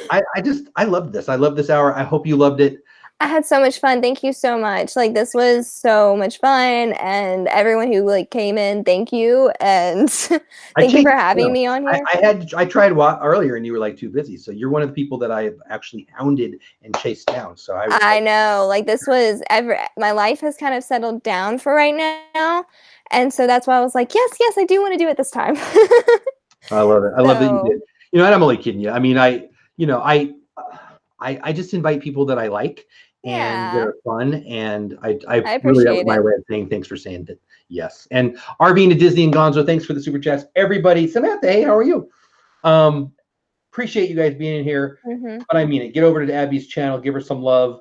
I loved this. I loved this hour. I hope you loved it. I had so much fun. Thank you so much. Like this was so much fun, and everyone who like came in, thank you, and thank you for having me on here. I tried earlier, and you were like too busy. So you're one of the people that I have actually hounded and chased down. So I know, like this was my life has kind of settled down for right now, and so that's why I was like, yes, I do want to do it this time. I love it. I love that you did. And I'm only kidding you. I mean, I just invite people that I like and that are fun, and I really that was my way of saying thanks for saying that. Yes. And Arvine to Disney and Gonzo, thanks for the super chats. Everybody, Samantha, hey, how are you? Appreciate you guys being in here. But I mean it. Get over to Abby's channel, give her some love.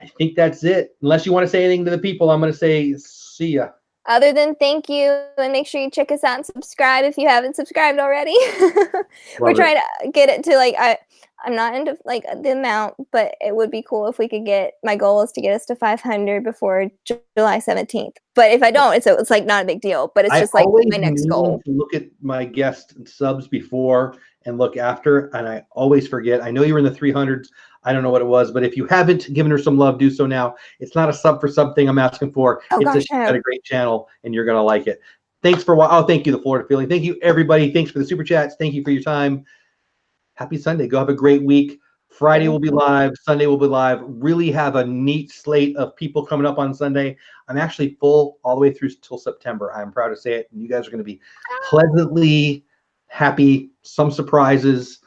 I think that's it. Unless you want to say anything to the people, I'm going to say see ya. Other than thank you, and make sure you check us out and subscribe if you haven't subscribed already. We're trying to get it to like I'm not into like the amount, but it would be cool if we could get. My goal is to get us to 500 before July 17th. But if I don't, it's like not a big deal. But it's just like my next goal. To look at my guest subs before and look after, and I always forget. I know you were in the 300s. I don't know what it was, but if you haven't given her some love, do so now. It's not a sub for something I'm asking for. She's got a great channel, and you're gonna like it. Thanks for thank you, the Florida Feeling. Thank you, everybody. Thanks for the super chats. Thank you for your time. Happy Sunday. Go have a great week. Friday will be live. Sunday will be live. Really have a neat slate of people coming up on Sunday. I'm actually full all the way through till September. I'm proud to say it. And you guys are going to be pleasantly happy. Some surprises.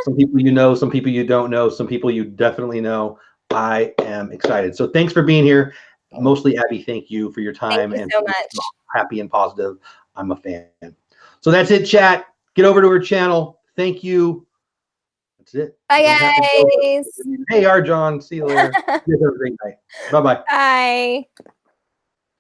Some people you know, some people you don't know, some people you definitely know. I am excited. So thanks for being here. Mostly, Abby, thank you for your time. Thank you so much. Happy and positive. I'm a fan. So that's it, chat. Get over to her channel. Thank you. That's it. Bye, guys. Hey, Arjon. See you later. You guys have a great night. Bye-bye. Bye.